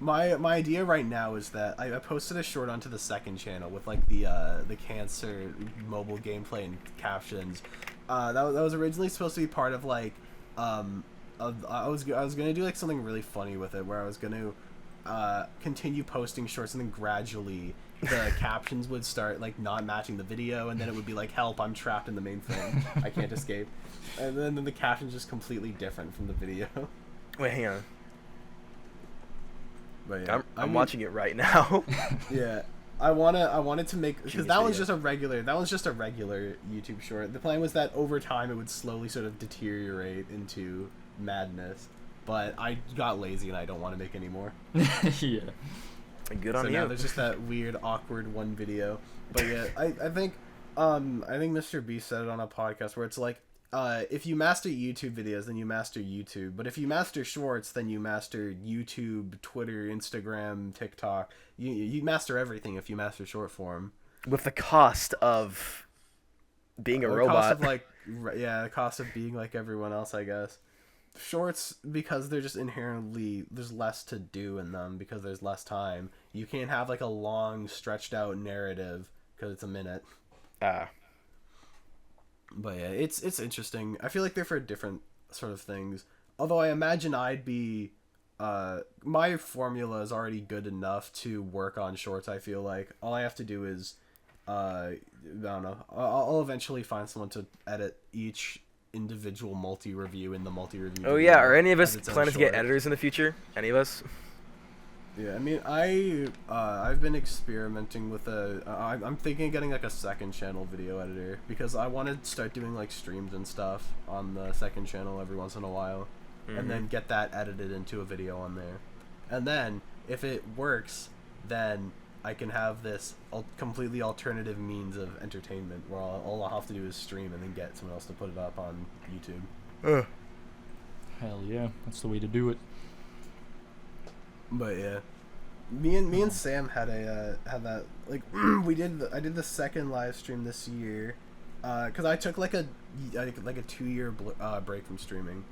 My idea right now is that I posted a short onto the second channel with like the cancer mobile gameplay and captions. That was originally supposed to be part of like I was gonna do like something really funny with it, where I was gonna continue posting shorts, and then gradually the captions would start like not matching the video, and then it would be like, help, I'm trapped in the main thing, I can't escape, and then the captions just completely different from the video. Wait, hang on. But yeah, I'm watching it right now. Yeah, I wanted to make, because that one's just a regular YouTube short. The plan was that over time it would slowly sort of deteriorate into madness, but I got lazy and I don't want to make any more. Yeah. Good on you. So now there's just that weird, awkward one video. But yeah, I think Mr. B said it on a podcast where it's like, if you master YouTube videos, then you master YouTube. But if you master shorts, then you master YouTube, Twitter, Instagram, TikTok. You master everything if you master short form. With the cost of being a robot. The cost of being like everyone else, I guess. Shorts, because they're just inherently, there's less to do in them because there's less time. You can't have like a long, stretched out narrative because it's a minute. But yeah, it's interesting. I feel like they're for different sort of things. Although I imagine I'd be, my formula is already good enough to work on shorts. I feel like all I have to do is, I don't know. I'll eventually find someone to edit each individual multi-review in the multi-review. Oh yeah, are any of us planning to get editors in the future? Any of us? Yeah, I mean, I've been experimenting with I'm thinking of getting like a second channel video editor, because I want to start doing like streams and stuff on the second channel every once in a while, and then get that edited into a video on there. And then if it works, then I can have this completely alternative means of entertainment where all I'll have to do is stream and then get someone else to put it up on YouTube. Hell yeah, that's the way to do it. But yeah, me and Sam had that like I did the second live stream this year, because I took like a 2-year break from streaming,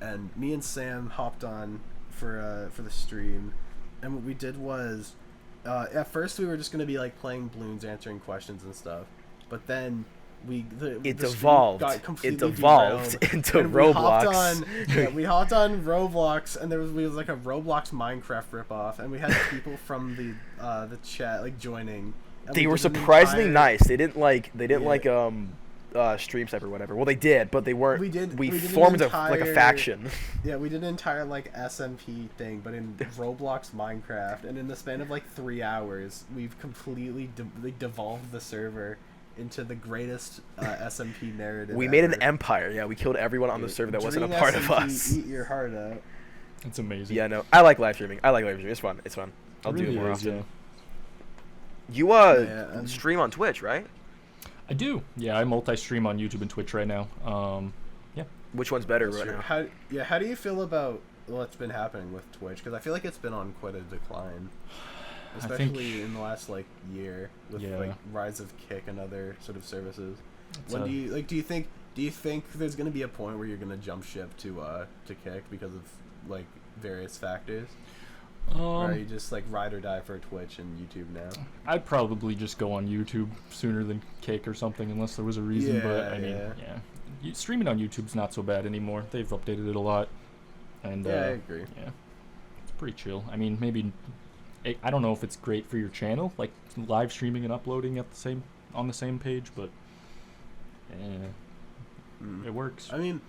and me and Sam hopped on for the stream, and what we did was, at first we were just gonna be like playing balloons, answering questions and stuff, but then it devolved into Roblox. We hopped on Roblox, and we was like a Roblox Minecraft ripoff, and we had people from the chat like joining. They were surprisingly nice. They didn't like Stream Sniper or whatever. Well, they did, but they weren't. We formed like a faction. Yeah, we did an entire like SMP thing, but in Roblox Minecraft, and in the span of like 3 hours, we've completely devolved the server into the greatest SMP narrative. We made an empire. Yeah, we killed everyone on the server that wasn't a part of us. Eat your heart out. It's amazing. Yeah, no, I like live streaming. It's fun. I'll do it more often. Yeah. You stream on Twitch, right? I do. Yeah, I multi-stream on YouTube and Twitch right now. Yeah. Which one's better right now? How do you feel about what's been happening with Twitch? Because I feel like it's been on quite a decline. especially in the last like year with like rise of Kick and other sort of services. When do you like? Do you think there's gonna be a point where you're gonna jump ship to Kick because of like various factors? Or are you just like ride or die for Twitch and YouTube now? I'd probably just go on YouTube sooner than Kick or something, unless there was a reason. Yeah, but I mean, streaming on YouTube's not so bad anymore. They've updated it a lot, and I agree. Yeah, it's pretty chill. I mean, maybe I don't know if it's great for your channel, like live streaming and uploading on the same page, but it works. I mean,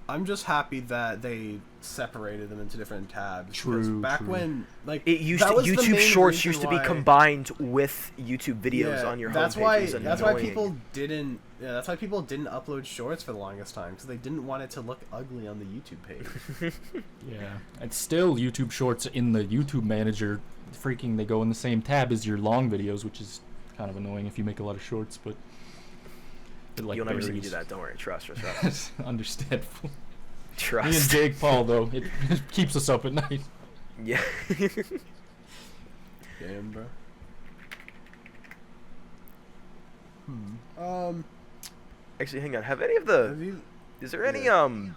I'm just happy that they separated them into different tabs. True. Back when, like, YouTube Shorts used to be combined with YouTube videos on your homepage. That's why people didn't. Yeah, that's why people didn't upload Shorts for the longest time, because they didn't want it to look ugly on the YouTube page. Yeah, it's still YouTube Shorts in the YouTube Manager. Freaking, they go in the same tab as your long videos, which is kind of annoying if you make a lot of shorts, but. Like You'll never see me do that. Don't worry. Trust. Understandable. Trust. Me and Jake Paul, though, it keeps us up at night. Yeah. Damn, bro. Actually, hang on. Have any of is there any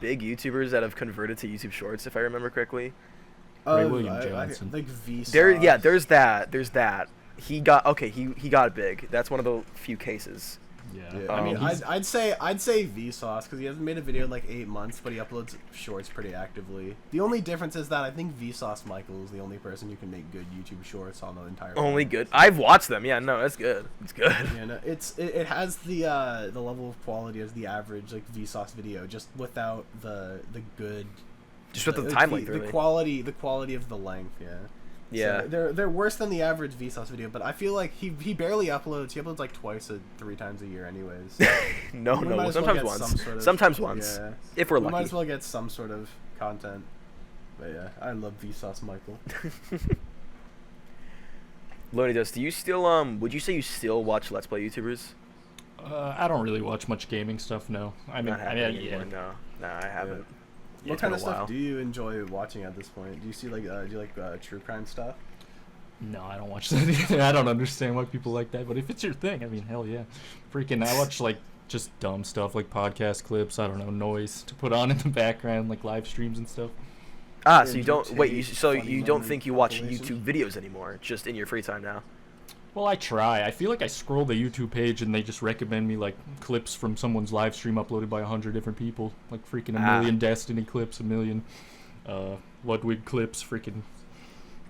big YouTubers that have converted to YouTube Shorts? If I remember correctly. Ray William Johnson. Like Vsauce. There's that. He got big. That's one of the few cases. Yeah. I mean, I'd say Vsauce, because he hasn't made a video in like 8 months, but he uploads Shorts pretty actively. The only difference is that I think Vsauce Michael is the only person who can make good YouTube Shorts on the entire. Only good. I've watched them. Yeah, no, that's good. It's good. Yeah, no, it has the level of quality as the average like Vsauce video, just without the good. Just with the time length, the quality of the length. Yeah. Yeah, so they're worse than the average Vsauce video, but I feel like he barely uploads. He uploads like 3 times a year, anyways. no, sometimes once. Yeah. If we're lucky, lucky, might as well get some sort of content. But yeah, I love Vsauce Michael. Lonniedos, do you still would you say you still watch Let's Play YouTubers? I don't really watch much gaming stuff. No, I mean, no, I haven't. Yeah. What kind of stuff do you enjoy watching at this point? Do you see like do you like true crime stuff? No, I don't watch that either. I don't understand why people like that, but if it's your thing, I mean, hell yeah. Freaking, I watch like just dumb stuff like podcast clips, I don't know, noise to put on in the background, like live streams and stuff. So you don't you don't think you watch YouTube videos anymore, just in your free time now? Well, I try. I feel like I scroll the YouTube page and they just recommend me like clips from someone's live stream uploaded by 100 different people, like freaking a million Destiny clips, a million Ludwig clips, freaking.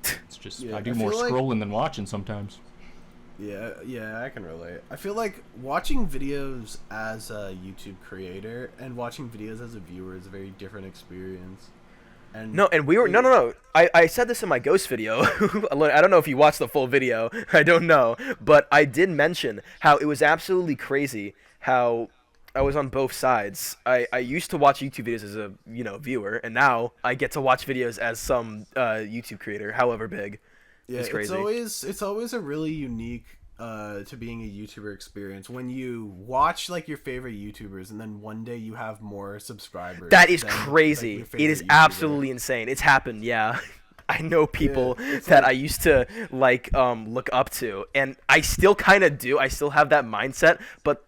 It's just I do more scrolling than watching sometimes. Yeah, I can relate. I feel like watching videos as a YouTube creator and watching videos as a viewer is a very different experience. No, I said this in my Ghost video. I don't know if you watched the full video. I don't know, but I did mention how it was absolutely crazy how I was on both sides. I used to watch YouTube videos as a viewer, and now I get to watch videos as some YouTube creator, however big. Yeah, it's crazy. It's always a really unique to being a YouTuber experience when you watch like your favorite YouTubers and then one day you have more subscribers. That is crazy. Like, it is YouTuber. Absolutely insane. It's happened. Yeah. I know people that I used to like look up to, and I still kind of do. I still have that mindset, but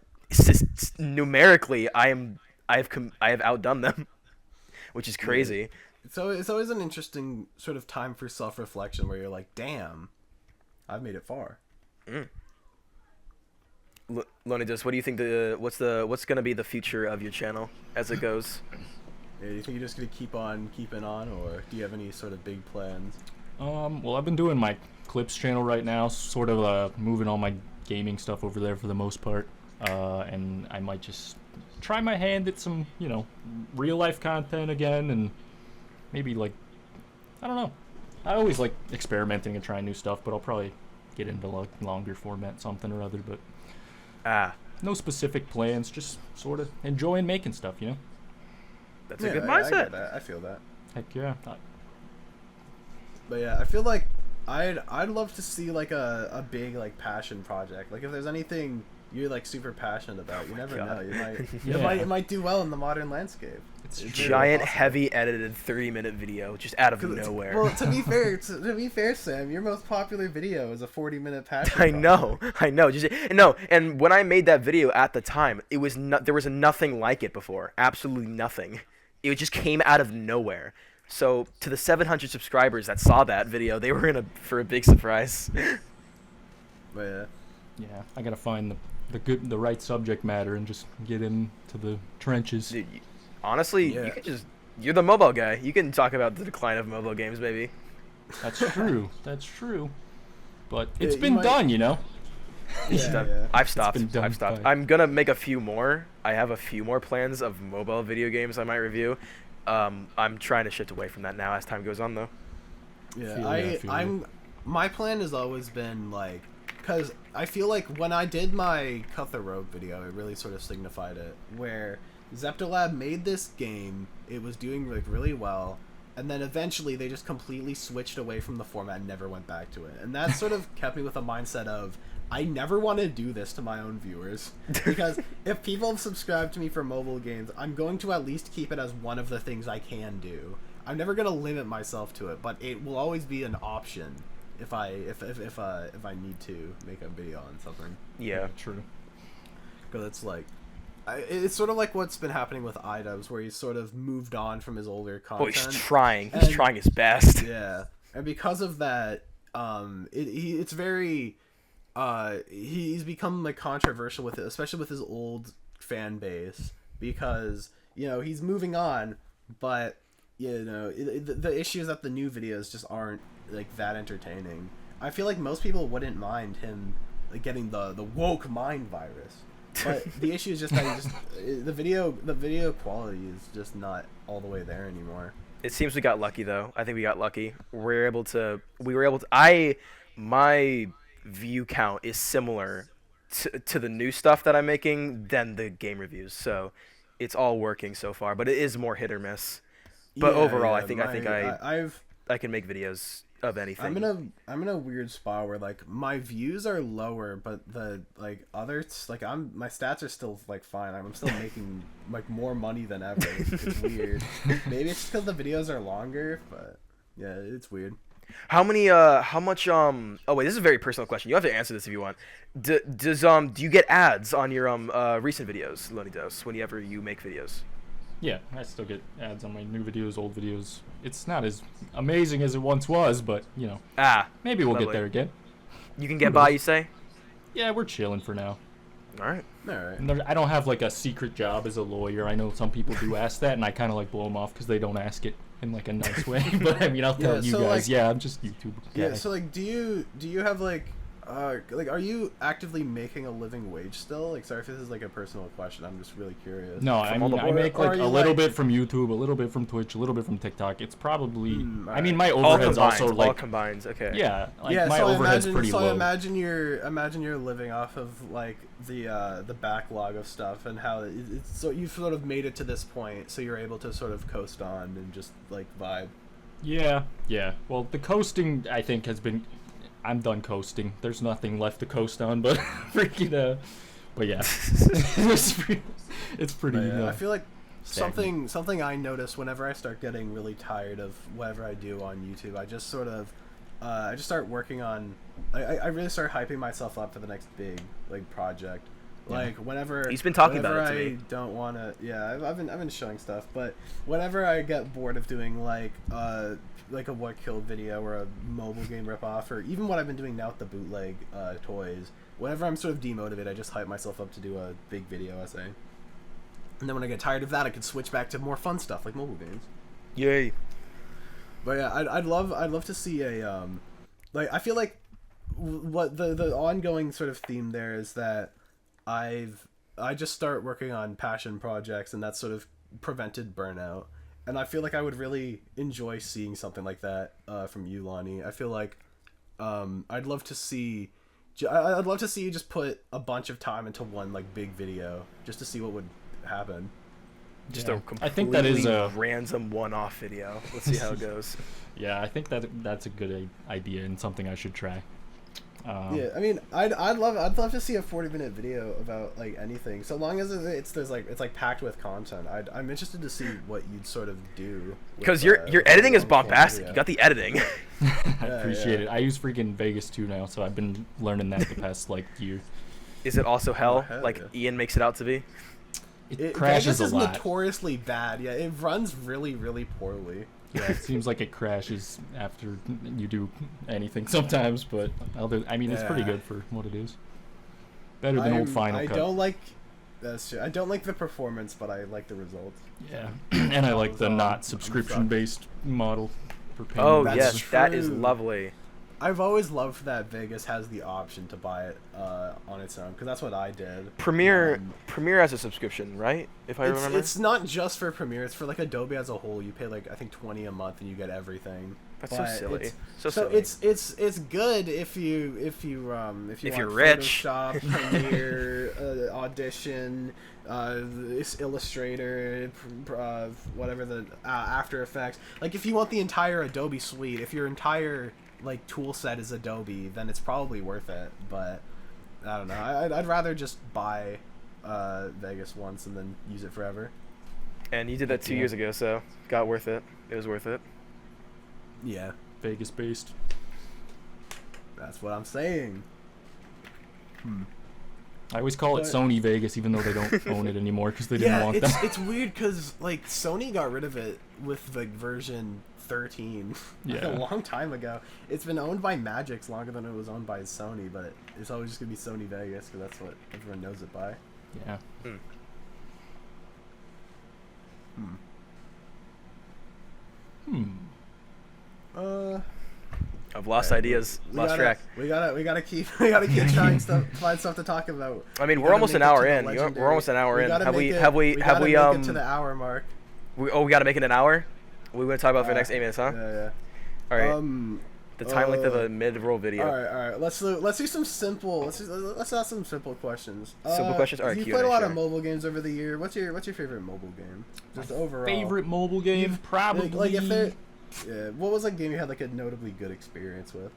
numerically I have outdone them, which is crazy. So it's always an interesting sort of time for self-reflection where you're like, damn, I've made it far. Lonniedos, what do you think what's gonna be the future of your channel as it goes? Yeah, you think you're just gonna keep on keeping on, or do you have any sort of big plans? Well, I've been doing my clips channel right now, sort of moving all my gaming stuff over there for the most part, and I might just try my hand at some real life content again, and maybe like I don't know. I always like experimenting and trying new stuff, but I'll probably get into like longer format something or other, but no specific plans, just sort of enjoying making stuff, That's a good mindset. I feel that. Heck yeah. But yeah, I feel like I'd love to see like a big like passion project. Like if there's anything you're like super passionate about, you never know. You might it might do well in the modern landscape. It's giant, heavy edited 30-minute video just out of nowhere. Well, to be fair, Sam, your most popular video is a 40-minute passion. I know. And when I made that video at the time, it was there was nothing like it before. Absolutely nothing. It just came out of nowhere. So to the 700 subscribers that saw that video, they were for a big surprise. But yeah, I gotta find the right subject matter and just get into the trenches. Dude, honestly, you could you're the mobile guy. You can talk about the decline of mobile games, baby. That's true. That's true. But it's been done, you know. I've stopped. I'm gonna make a few more. I have a few more plans of mobile video games I might review. I'm trying to shift away from that now as time goes on, though. Yeah, my plan has always been like, because I feel like when I did my Cut the Rope video, it really sort of signified it, where Zeptolab made this game, it was doing like really well, and then eventually they just completely switched away from the format and never went back to it. And that sort of kept me with a mindset of, I never want to do this to my own viewers, because if people have subscribed to me for mobile games, I'm going to at least keep it as one of the things I can do. I'm never going to limit myself to it, but it will always be an option if I need to make a video on something. Yeah, true. Because it's like, it's sort of like what's been happening with iDubbbz, where he's sort of moved on from his older content. Oh, he's trying. He's trying his best. Yeah, and because of that, it's very. He's become like controversial with it, especially with his old fan base, because he's moving on, but the issue is that the new videos just aren't like that entertaining. I feel like most people wouldn't mind him like getting the woke mind virus, but the issue is just that the video quality is just not all the way there anymore. It seems we got lucky though. I think we got lucky. We were able to. My view count is similar to the new stuff that I'm making than the game reviews, so it's all working so far, but it is more hit or miss. But overall, I think I can make videos of anything. I'm in a weird spot where like my views are lower, but the like others, like my stats are still like fine. I'm still making like more money than ever. It's weird. Maybe it's because the videos are longer, but yeah, it's weird. How much oh wait, this is a very personal question. You have to answer this if you want. Do you get ads on your recent videos, Lonniedos, whenever you make videos? Yeah, I still get ads on my new videos, old videos. It's not as amazing as it once was, but maybe we'll get there again. You can get by, you say? Yeah, we're chilling for now. All right. I don't have like a secret job as a lawyer. I know some people do ask that, and I kind of like blow them off because they don't ask it in like a nice way. But I mean, I'll tell you guys. Like, I'm just YouTube guy. Yeah. So like, do you have like are you actively making a living wage still? Like, sorry if this is like a personal question. I'm just really curious. No, I mean, I make like a little bit from YouTube, a little bit from Twitch, a little bit from TikTok. It's probably. I mean, my overhead's also like all combines. Okay. Yeah. Like, my overhead's pretty low. So imagine you're living off of like the backlog of stuff and how it's so you've sort of made it to this point, so you're able to sort of coast on and just like vibe. Yeah. Well, the coasting I think has been. I'm done coasting. There's nothing left to coast on, but freaking but yeah, it's pretty. I feel like something I notice whenever I start getting really tired of whatever I do on YouTube, I just sort of I just start working on. I really start hyping myself up for the next big like project. Like whenever he's been talking about it to me. I don't want to. Yeah, I've been showing stuff, but whenever I get bored of doing like a what killed video or a mobile game ripoff, or even what I've been doing now with the bootleg toys, whenever I'm sort of demotivated, I just hype myself up to do a big video essay. And then when I get tired of that, I can switch back to more fun stuff like mobile games. Yay! But yeah, I'd love to see a like I feel like what the ongoing sort of theme there is that I just start working on passion projects, and that's sort of prevented burnout. And I feel like I would really enjoy seeing something like that from you, Lonnie. I feel like I'd love to see you just put a bunch of time into one like big video just to see what would happen. Just a completely I think that is a random one-off video. Let's see how it goes. Yeah, I think that's a good idea and something I should try. Yeah, I mean, I'd love to see a 40-minute video about like anything, so long as it's like packed with content. I'm interested to see what you'd sort of do. Because your editing is bombastic. You got the editing. I appreciate it. I use freaking Vegas 2 now, so I've been learning that the past like year. Is it also hell? hell Like yeah. Ian makes it out to be? It crashes Vegas a is lot. notoriously bad. Yeah, it runs really, really poorly. Yeah, it seems like it crashes after you do anything sometimes, but it's pretty good for what it is. Better than old Final Cut. That's true. I don't like the performance, but I like the results. Yeah, and I like the not subscription-based model for payment. Oh, That's yes, that is true. lovely. I've always loved that Vegas has the option to buy it on its own, because that's what I did. Premiere has a subscription, right? If I remember. It's not just for Premiere; it's for like Adobe as a whole. You pay like I think $20 a month, and you get everything. That's But so silly. it's- So So silly. it's good if you want you're rich. Photoshop, Premiere, Audition, Illustrator, whatever the After Effects. Like if you want the entire Adobe suite, if your entire like tool set is Adobe, then it's probably worth it. But I don't know. I'd rather just buy Vegas once and then use it forever. And you did that 2 years ago, so got worth it. It was worth it. Yeah, Vegas-based. that's what I'm saying. I always call it But- Sony Vegas, even though they don't own it anymore because they didn't want that. it's weird because like Sony got rid of it with like version 13 like, Yeah. a long time ago. It's been owned by Magix longer than it was owned by Sony, but it's always just gonna be Sony Vegas because that's what everyone knows it by. Yeah. I've lost ideas, lost track. We gotta keep trying find stuff to talk about. I mean, We we're gotta almost make an it hour to the in. legendary- We're almost an hour we in. gotta Have make we it- have we gotta have we make it to the hour mark? we got to make it an hour? We want to talk about for the next 8 minutes, huh? Yeah. All right. The time length of a mid-roll video. All right. Let's do some simple. Let's ask some simple questions. Simple questions? All right, You Q&A, played a lot of sure. mobile games over the year. What's your favorite mobile game? Just overall. Favorite mobile game? Probably. Like if there. Yeah. What was a game you had like a notably good experience with?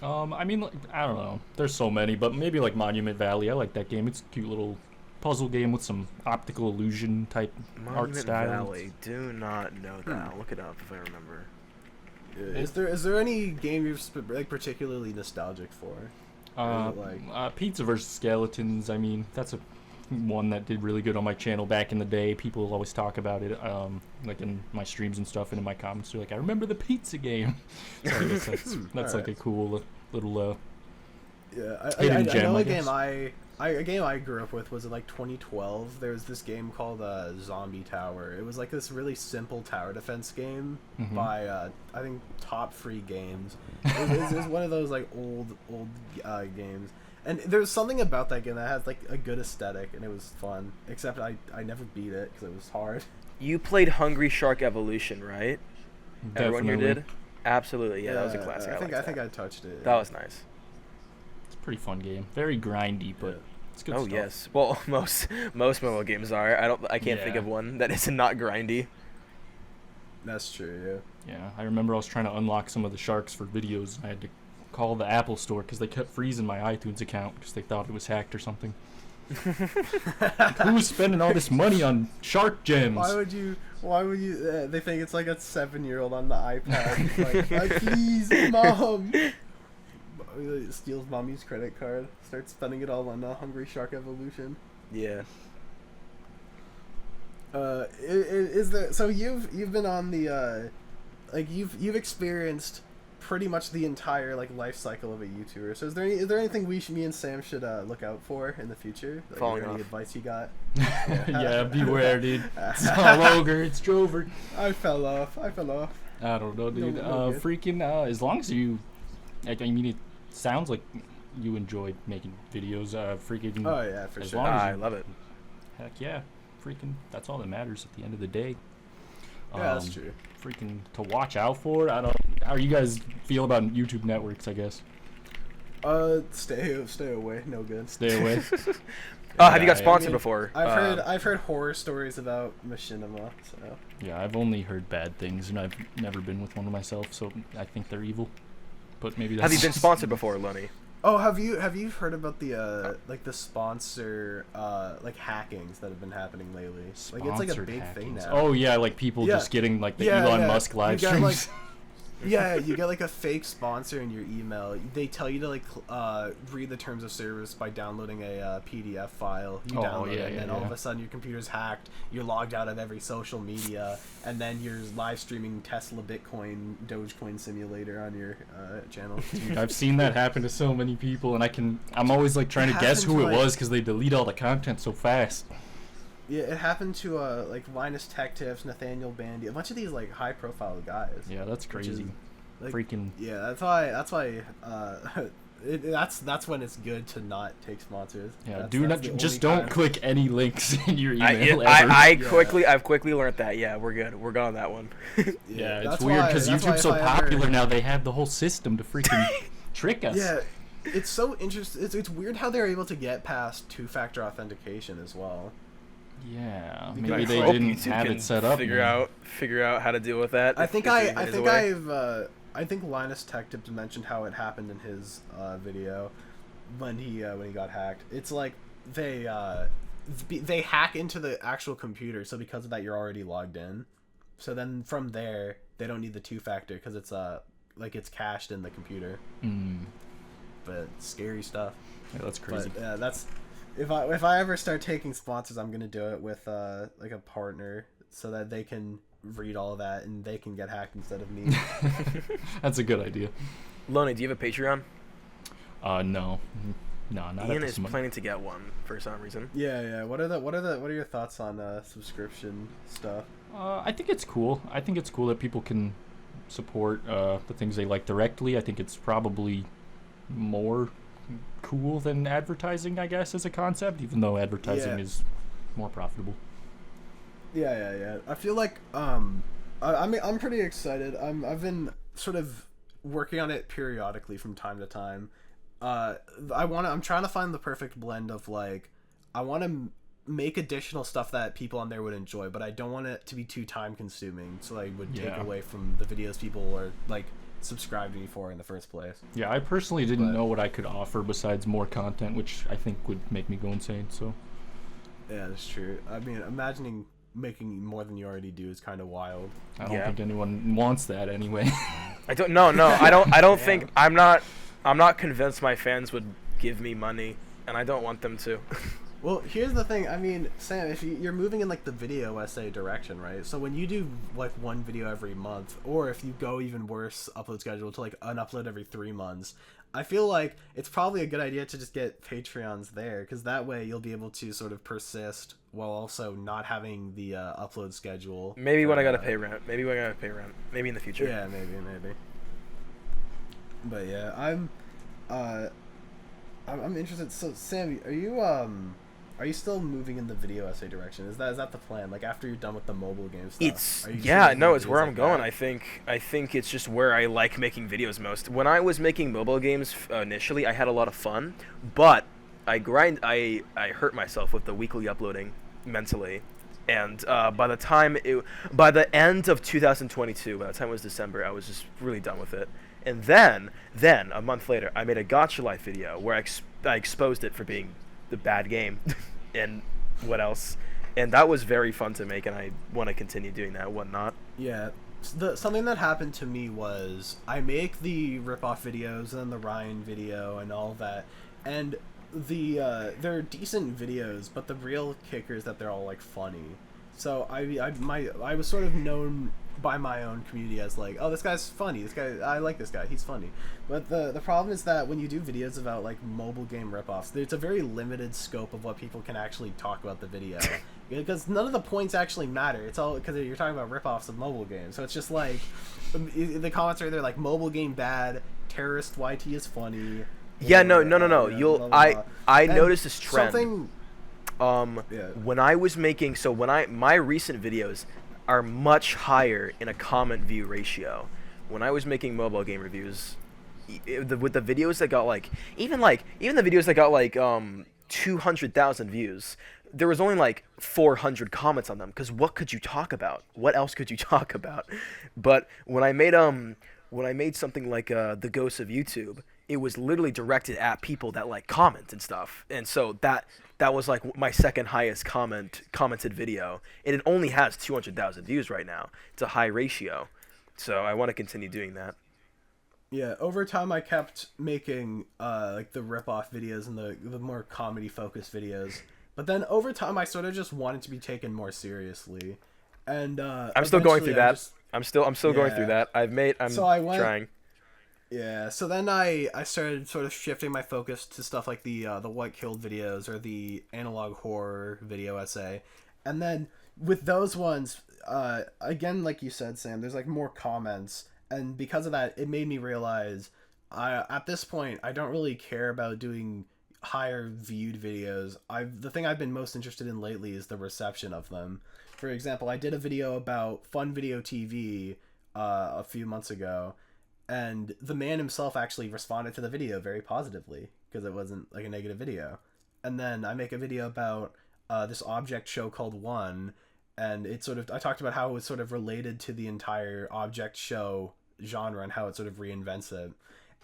I mean, like, I don't know. There's so many, but maybe like Monument Valley. I like that game. It's a cute little puzzle game with some optical illusion type art Monument style. Valley. Do not know that. I'll look it up if I remember. Is there any game you're like particularly nostalgic for? Or is it like Pizza vs. Skeletons. I mean, that's one that did really good on my channel back in the day. People always talk about it, like in my streams and stuff, and in my comments. They're like, "I remember the pizza game." So I guess that's like a cool little. Yeah, hidden I gem, know I a game guess. a game I grew up with was like 2012. There was this game called Zombie Tower. It was like this really simple tower defense game by I think Top Free Games. It was one of those like old games. And there was something about that game that had like a good aesthetic and it was fun. Except I never beat it because it was hard. You played Hungry Shark Evolution, right? Everyone here Definitely. did? Absolutely. Yeah, that was a classic. I think liked I touched it. that was nice. It's a pretty fun game. Very grindy, but it's good Oh stuff. yes. Well, most mobile games are. I can't think Yeah. of one that is not grindy. That's true. Yeah, I remember I was trying to unlock some of the sharks for videos, and I had to call the Apple store because they kept freezing my iTunes account because they thought it was hacked or something. Who's spending all this money on shark gems? Why would you? They think it's like a 7-year-old on the iPad. Like, please, mom. Steals mommy's credit card. Starts spending it all on Hungry Shark Evolution. Yeah. Is there? So you've been on the, like you've experienced pretty much the entire like life cycle of a YouTuber. So is there anything me and Sam should look out for in the future? Like, Falling any off. advice you got? Yeah, beware, dude. It's all ogre. It's Drover. I fell off. I don't know, dude. No good. Freaking, as long as you, like, I mean, it sounds like you enjoy making videos. Freaking. Oh yeah, for as sure. long as I you- love it. Heck yeah, freaking. That's all that matters at the end of the day. Yeah, that's true. Freaking to watch out for. I don't. How you guys feel about YouTube networks? I guess. Stay away. No good. Stay away. Have you got I sponsored mean, before? I've heard horror stories about Machinima. So. Yeah, I've only heard bad things, and I've never been with one myself, so I think they're evil. But maybe that's Have you been sponsored before, Lonnie? Oh, have you heard about the like the sponsor like hackings that have been happening lately? Like it's like a big thing now. Oh yeah, like people just getting like the Elon Musk live streams. Like, yeah, you get like a fake sponsor in your email. They tell you to like read the terms of service by downloading a PDF file. You download it, and then all of a sudden your computer's hacked. You're logged out of every social media, and then you're live streaming Tesla, Bitcoin, Dogecoin simulator on your channel. Dude, I've seen that happen to so many people, and I'm always like trying to guess who it was because they delete all the content so fast. Yeah, it happened to like Linus Tech Tips, Nathaniel Bandy, a bunch of these like high-profile guys. Yeah, that's crazy. Like, freaking. Yeah, that's why. That's when it's good to not take sponsors. Yeah, just don't click any links in your email. I've quickly learned that. Yeah, we're good. We're good on that one. Yeah, it's weird because YouTube's so popular now. They have the whole system to freaking trick us. Yeah, it's so interesting. It's weird how they're able to get past two-factor authentication as well. Yeah, maybe they didn't have it set up. Figure out how to deal with that. I think Linus Tech Tips mentioned how it happened in his video when he got hacked. It's like they hack into the actual computer, so because of that you're already logged in. So then from there they don't need the two-factor because it's like it's cached in the computer. But scary stuff. Yeah, that's crazy. But, that's. If I ever start taking sponsors, I'm gonna do it with like a partner so that they can read all of that and they can get hacked instead of me. That's a good idea. Lonnie, do you have a Patreon? No, not. Ian is planning to get one for some reason. Yeah. What are your thoughts on subscription stuff? I think it's cool. I think it's cool that people can support the things they like directly. I think it's probably more cool than advertising, I guess, as a concept, even though advertising is more profitable. Yeah. I feel like I'm pretty excited. I've been sort of working on it periodically from time to time. I'm trying to find the perfect blend of like I want to make additional stuff that people on there would enjoy, but I don't want it to be too time consuming, so I would take away from the videos people are like subscribe to me for in the first place. Yeah, I personally didn't know what I could offer besides more content, which I think would make me go insane. So yeah, that's true. I mean, imagining making more than you already do is kind of wild. I don't think anyone wants that anyway. I don't think I'm not convinced my fans would give me money, and I don't want them to. Well, here's the thing. I mean, Sam, if you're moving in like the video essay direction, right? So when you do like one video every month, or if you go even worse, upload schedule to like an upload every 3 months, I feel like it's probably a good idea to just get Patreons there, because that way you'll be able to sort of persist while also not having the upload schedule. Maybe when I gotta pay rent. Maybe in the future. Yeah, maybe. But yeah, I'm interested. So Sam, are you still moving in the video essay direction? Is that the plan? Like after you're done with the mobile game stuff? It's where I'm going. I think it's just where I like making videos most. When I was making mobile games initially, I had a lot of fun, but I hurt myself with the weekly uploading mentally. And by the end of 2022, by the time it was December, I was just really done with it. And then a month later, I made a Gacha Life video where I exposed it for being the bad game and what else, and that was very fun to make, and I want to continue doing that and whatnot. Yeah, something that happened to me was I make the ripoff videos and the Ryan video and all that, and they're decent videos, but the real kicker is that they're all like funny. So I was sort of known by my own community as like, oh, this guy's funny, I like this guy, he's funny. But the problem is that when you do videos about like mobile game ripoffs, there's a very limited scope of what people can actually talk about the video. Because none of the points actually matter. It's all because you're talking about ripoffs of mobile games. So it's just like the comments are either like mobile game bad, terrorist YT is funny. Yeah, no. I noticed this trend. When I was making my recent videos are much higher in a comment view ratio. When I was making mobile game reviews, with the videos that got even the videos that got 200,000 views, there was only 400 comments on them, because what could you talk about? What else could you talk about? But when I made something like the Ghost of YouTube, it was literally directed at people that comment and stuff, and so that was my second highest commented video, and it only has 200,000 views right now. It's a high ratio, so I want to continue doing that. Yeah, over time I kept making the rip-off videos and the more comedy-focused videos. But then over time I sort of just wanted to be taken more seriously. And I'm still going through that. I'm still going through that. I'm trying. Yeah, so then I started sort of shifting my focus to stuff like the What Killed videos or the analog horror video essay. And then with those ones, again, like you said, Sam, there's more comments. And because of that, it made me realize at this point, I don't really care about doing higher viewed videos. The thing I've been most interested in lately is the reception of them. For example, I did a video about Fun Video TV a few months ago, and the man himself actually responded to the video very positively because it wasn't a negative video. And then I make a video about this object show called One, and I talked about how it was sort of related to the entire object show genre and how it sort of reinvents it.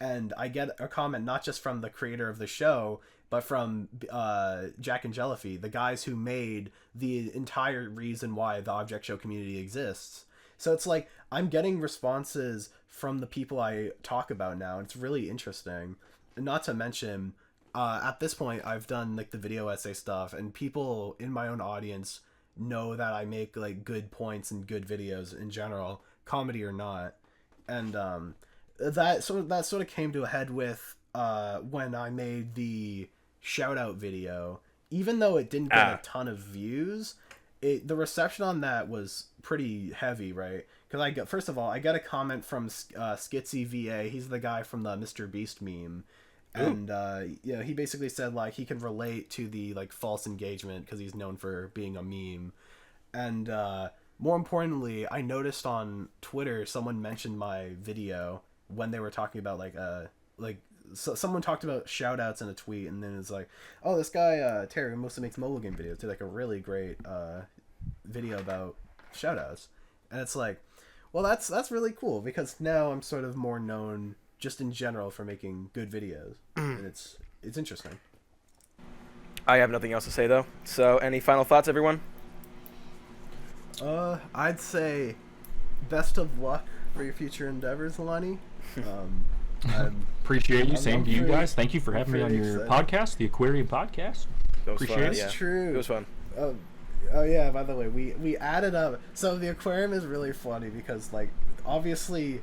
And I get a comment not just from the creator of the show, but from Jack and Jellify, the guys who made the entire reason why the object show community exists. So it's I'm getting responses from the people I talk about now, and it's really interesting. And not to mention, at this point, I've done the video essay stuff, and people in my own audience know that I make good points and good videos in general, comedy or not. And that sort of came to a head with when I made the shout out video. Even though it didn't get a ton of views, the reception on that was pretty heavy, right? Because I got a comment from Skitsy VA. He's the guy from the Mr. Beast meme. And he basically said he can relate to the false engagement because he's known for being a meme. And more importantly, I noticed on Twitter someone mentioned my video when they were talking about someone talked about shoutouts in a tweet, and then it's oh, this guy Terry mostly makes mobile game videos, did a really great video about shoutouts. And it's well, that's really cool, because now I'm sort of more known just in general for making good videos. And it's interesting. I have nothing else to say though. So any final thoughts, everyone? I'd say best of luck for your future endeavors, Lonnie. Appreciate you. Same to you guys. Thank you for having me on your podcast, the Aquarium podcast. Appreciate it. That's true. It was fun. Oh yeah, by the way, we added up. So the Aquarium is really funny because obviously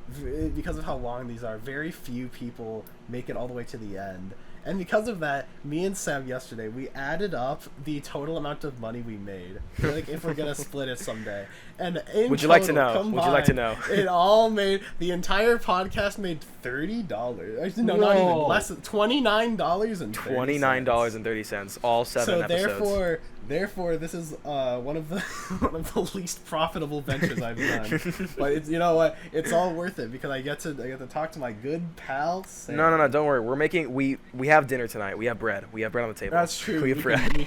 because of how long these are, very few people make it all the way to the end. And because of that, me and Sam yesterday, we added up the total amount of money we made. If we're gonna split it someday. And would you like to know? Would you like to know? It all made, the entire podcast made $30. Actually, no, not even less than $29.30. $29.30. All 7 episodes. Therefore, this is one of the least profitable ventures I've done. But it's, you know what? It's all worth it because I get to talk to my good pal Sam. No, don't worry. We're making we have dinner tonight. We have bread. We have bread on the table. That's true. We have bread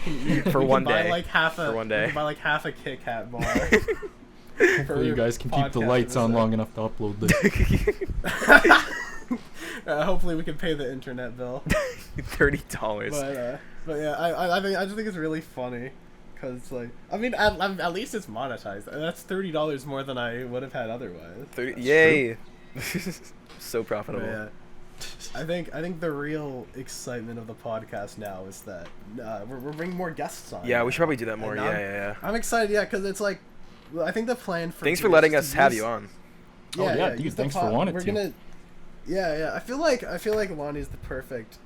for one day. For one day. We can buy half a Kit Kat bar. Hopefully you guys can keep the lights on long enough to upload this. Hopefully we can pay the internet bill. $30. But yeah, I just think it's really funny, cause at least it's monetized. That's $30 more than I would have had otherwise. Yay! So profitable. But yeah, I think the real excitement of the podcast now is that we're bringing more guests on. Yeah, we should probably do that more. Yeah. I'm excited. Yeah, cause it's I think the plan for. Thanks for letting us have you on. Yeah, dude. Thanks for wanting to. Yeah. I feel like Lonnie's the perfect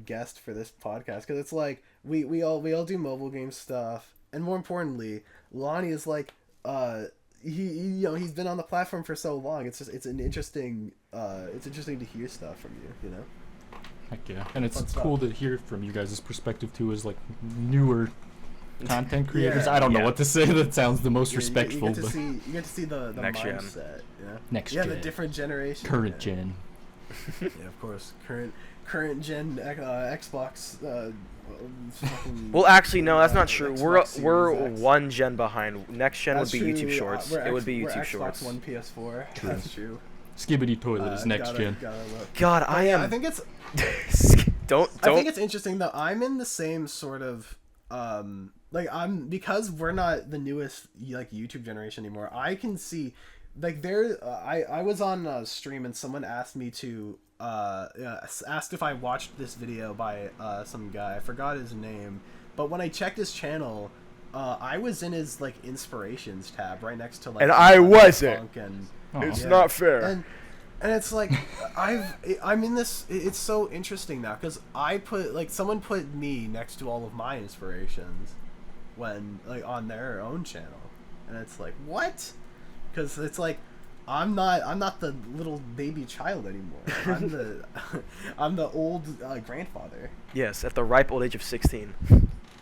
guest for this podcast, because it's we all do mobile game stuff, and more importantly, Lonnie is he's been on the platform for so long. It's interesting to hear stuff from you. You know. Heck yeah, and it's cool to hear from you guys' perspective too, as newer content creators. I don't know what to say that sounds the most respectful. You get to see the Next mindset. Gen. Next gen. gen. The different generation. Current gen. Yeah, of course. Current gen Xbox. Well, actually, no, that's not true. Xbox We're Series X. one gen behind. Next gen That's would be true. YouTube Shorts. It would be we're YouTube Xbox Shorts. One, PS4. True. That's true. Skibbity toilet is next gen. Gotta look. God, I am. I think it's. don't. I think it's interesting that I'm in the same sort of like because we're not the newest like YouTube generation anymore. I can see like I was on a stream and someone asked me to asked if I watched this video by some guy. I forgot his name, but when I checked his channel, I was in his like inspirations tab right next to like. And I wasn't. And, It's not fair. And it's like I'm in this. It's so interesting now because I put like someone put me next to all of my inspirations when like on their own channel, and it's like what? Because it's like I'm not the little baby child anymore. I'm the old grandfather. Yes, at the ripe old age of 16.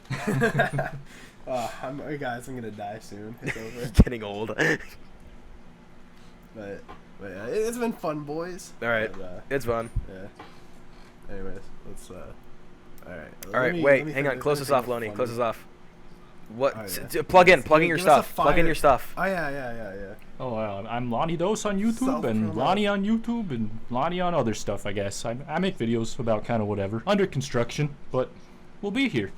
Hey guys, I'm gonna die soon. It's over. Getting old. But yeah, it's been fun, boys. All right, But, it's fun. yeah. Anyways, let's. All right. All right, wait, hang on. Close this off, Lonnie. Close this off. What? Oh, Plug in Give your us a stuff. Plug in fire- your stuff. Oh yeah. Oh, I'm Lonniedos on YouTube and Self-promote. Lonnie on YouTube and Lonnie on other stuff, I guess. I make videos about kind of whatever. Under construction, but we'll be here.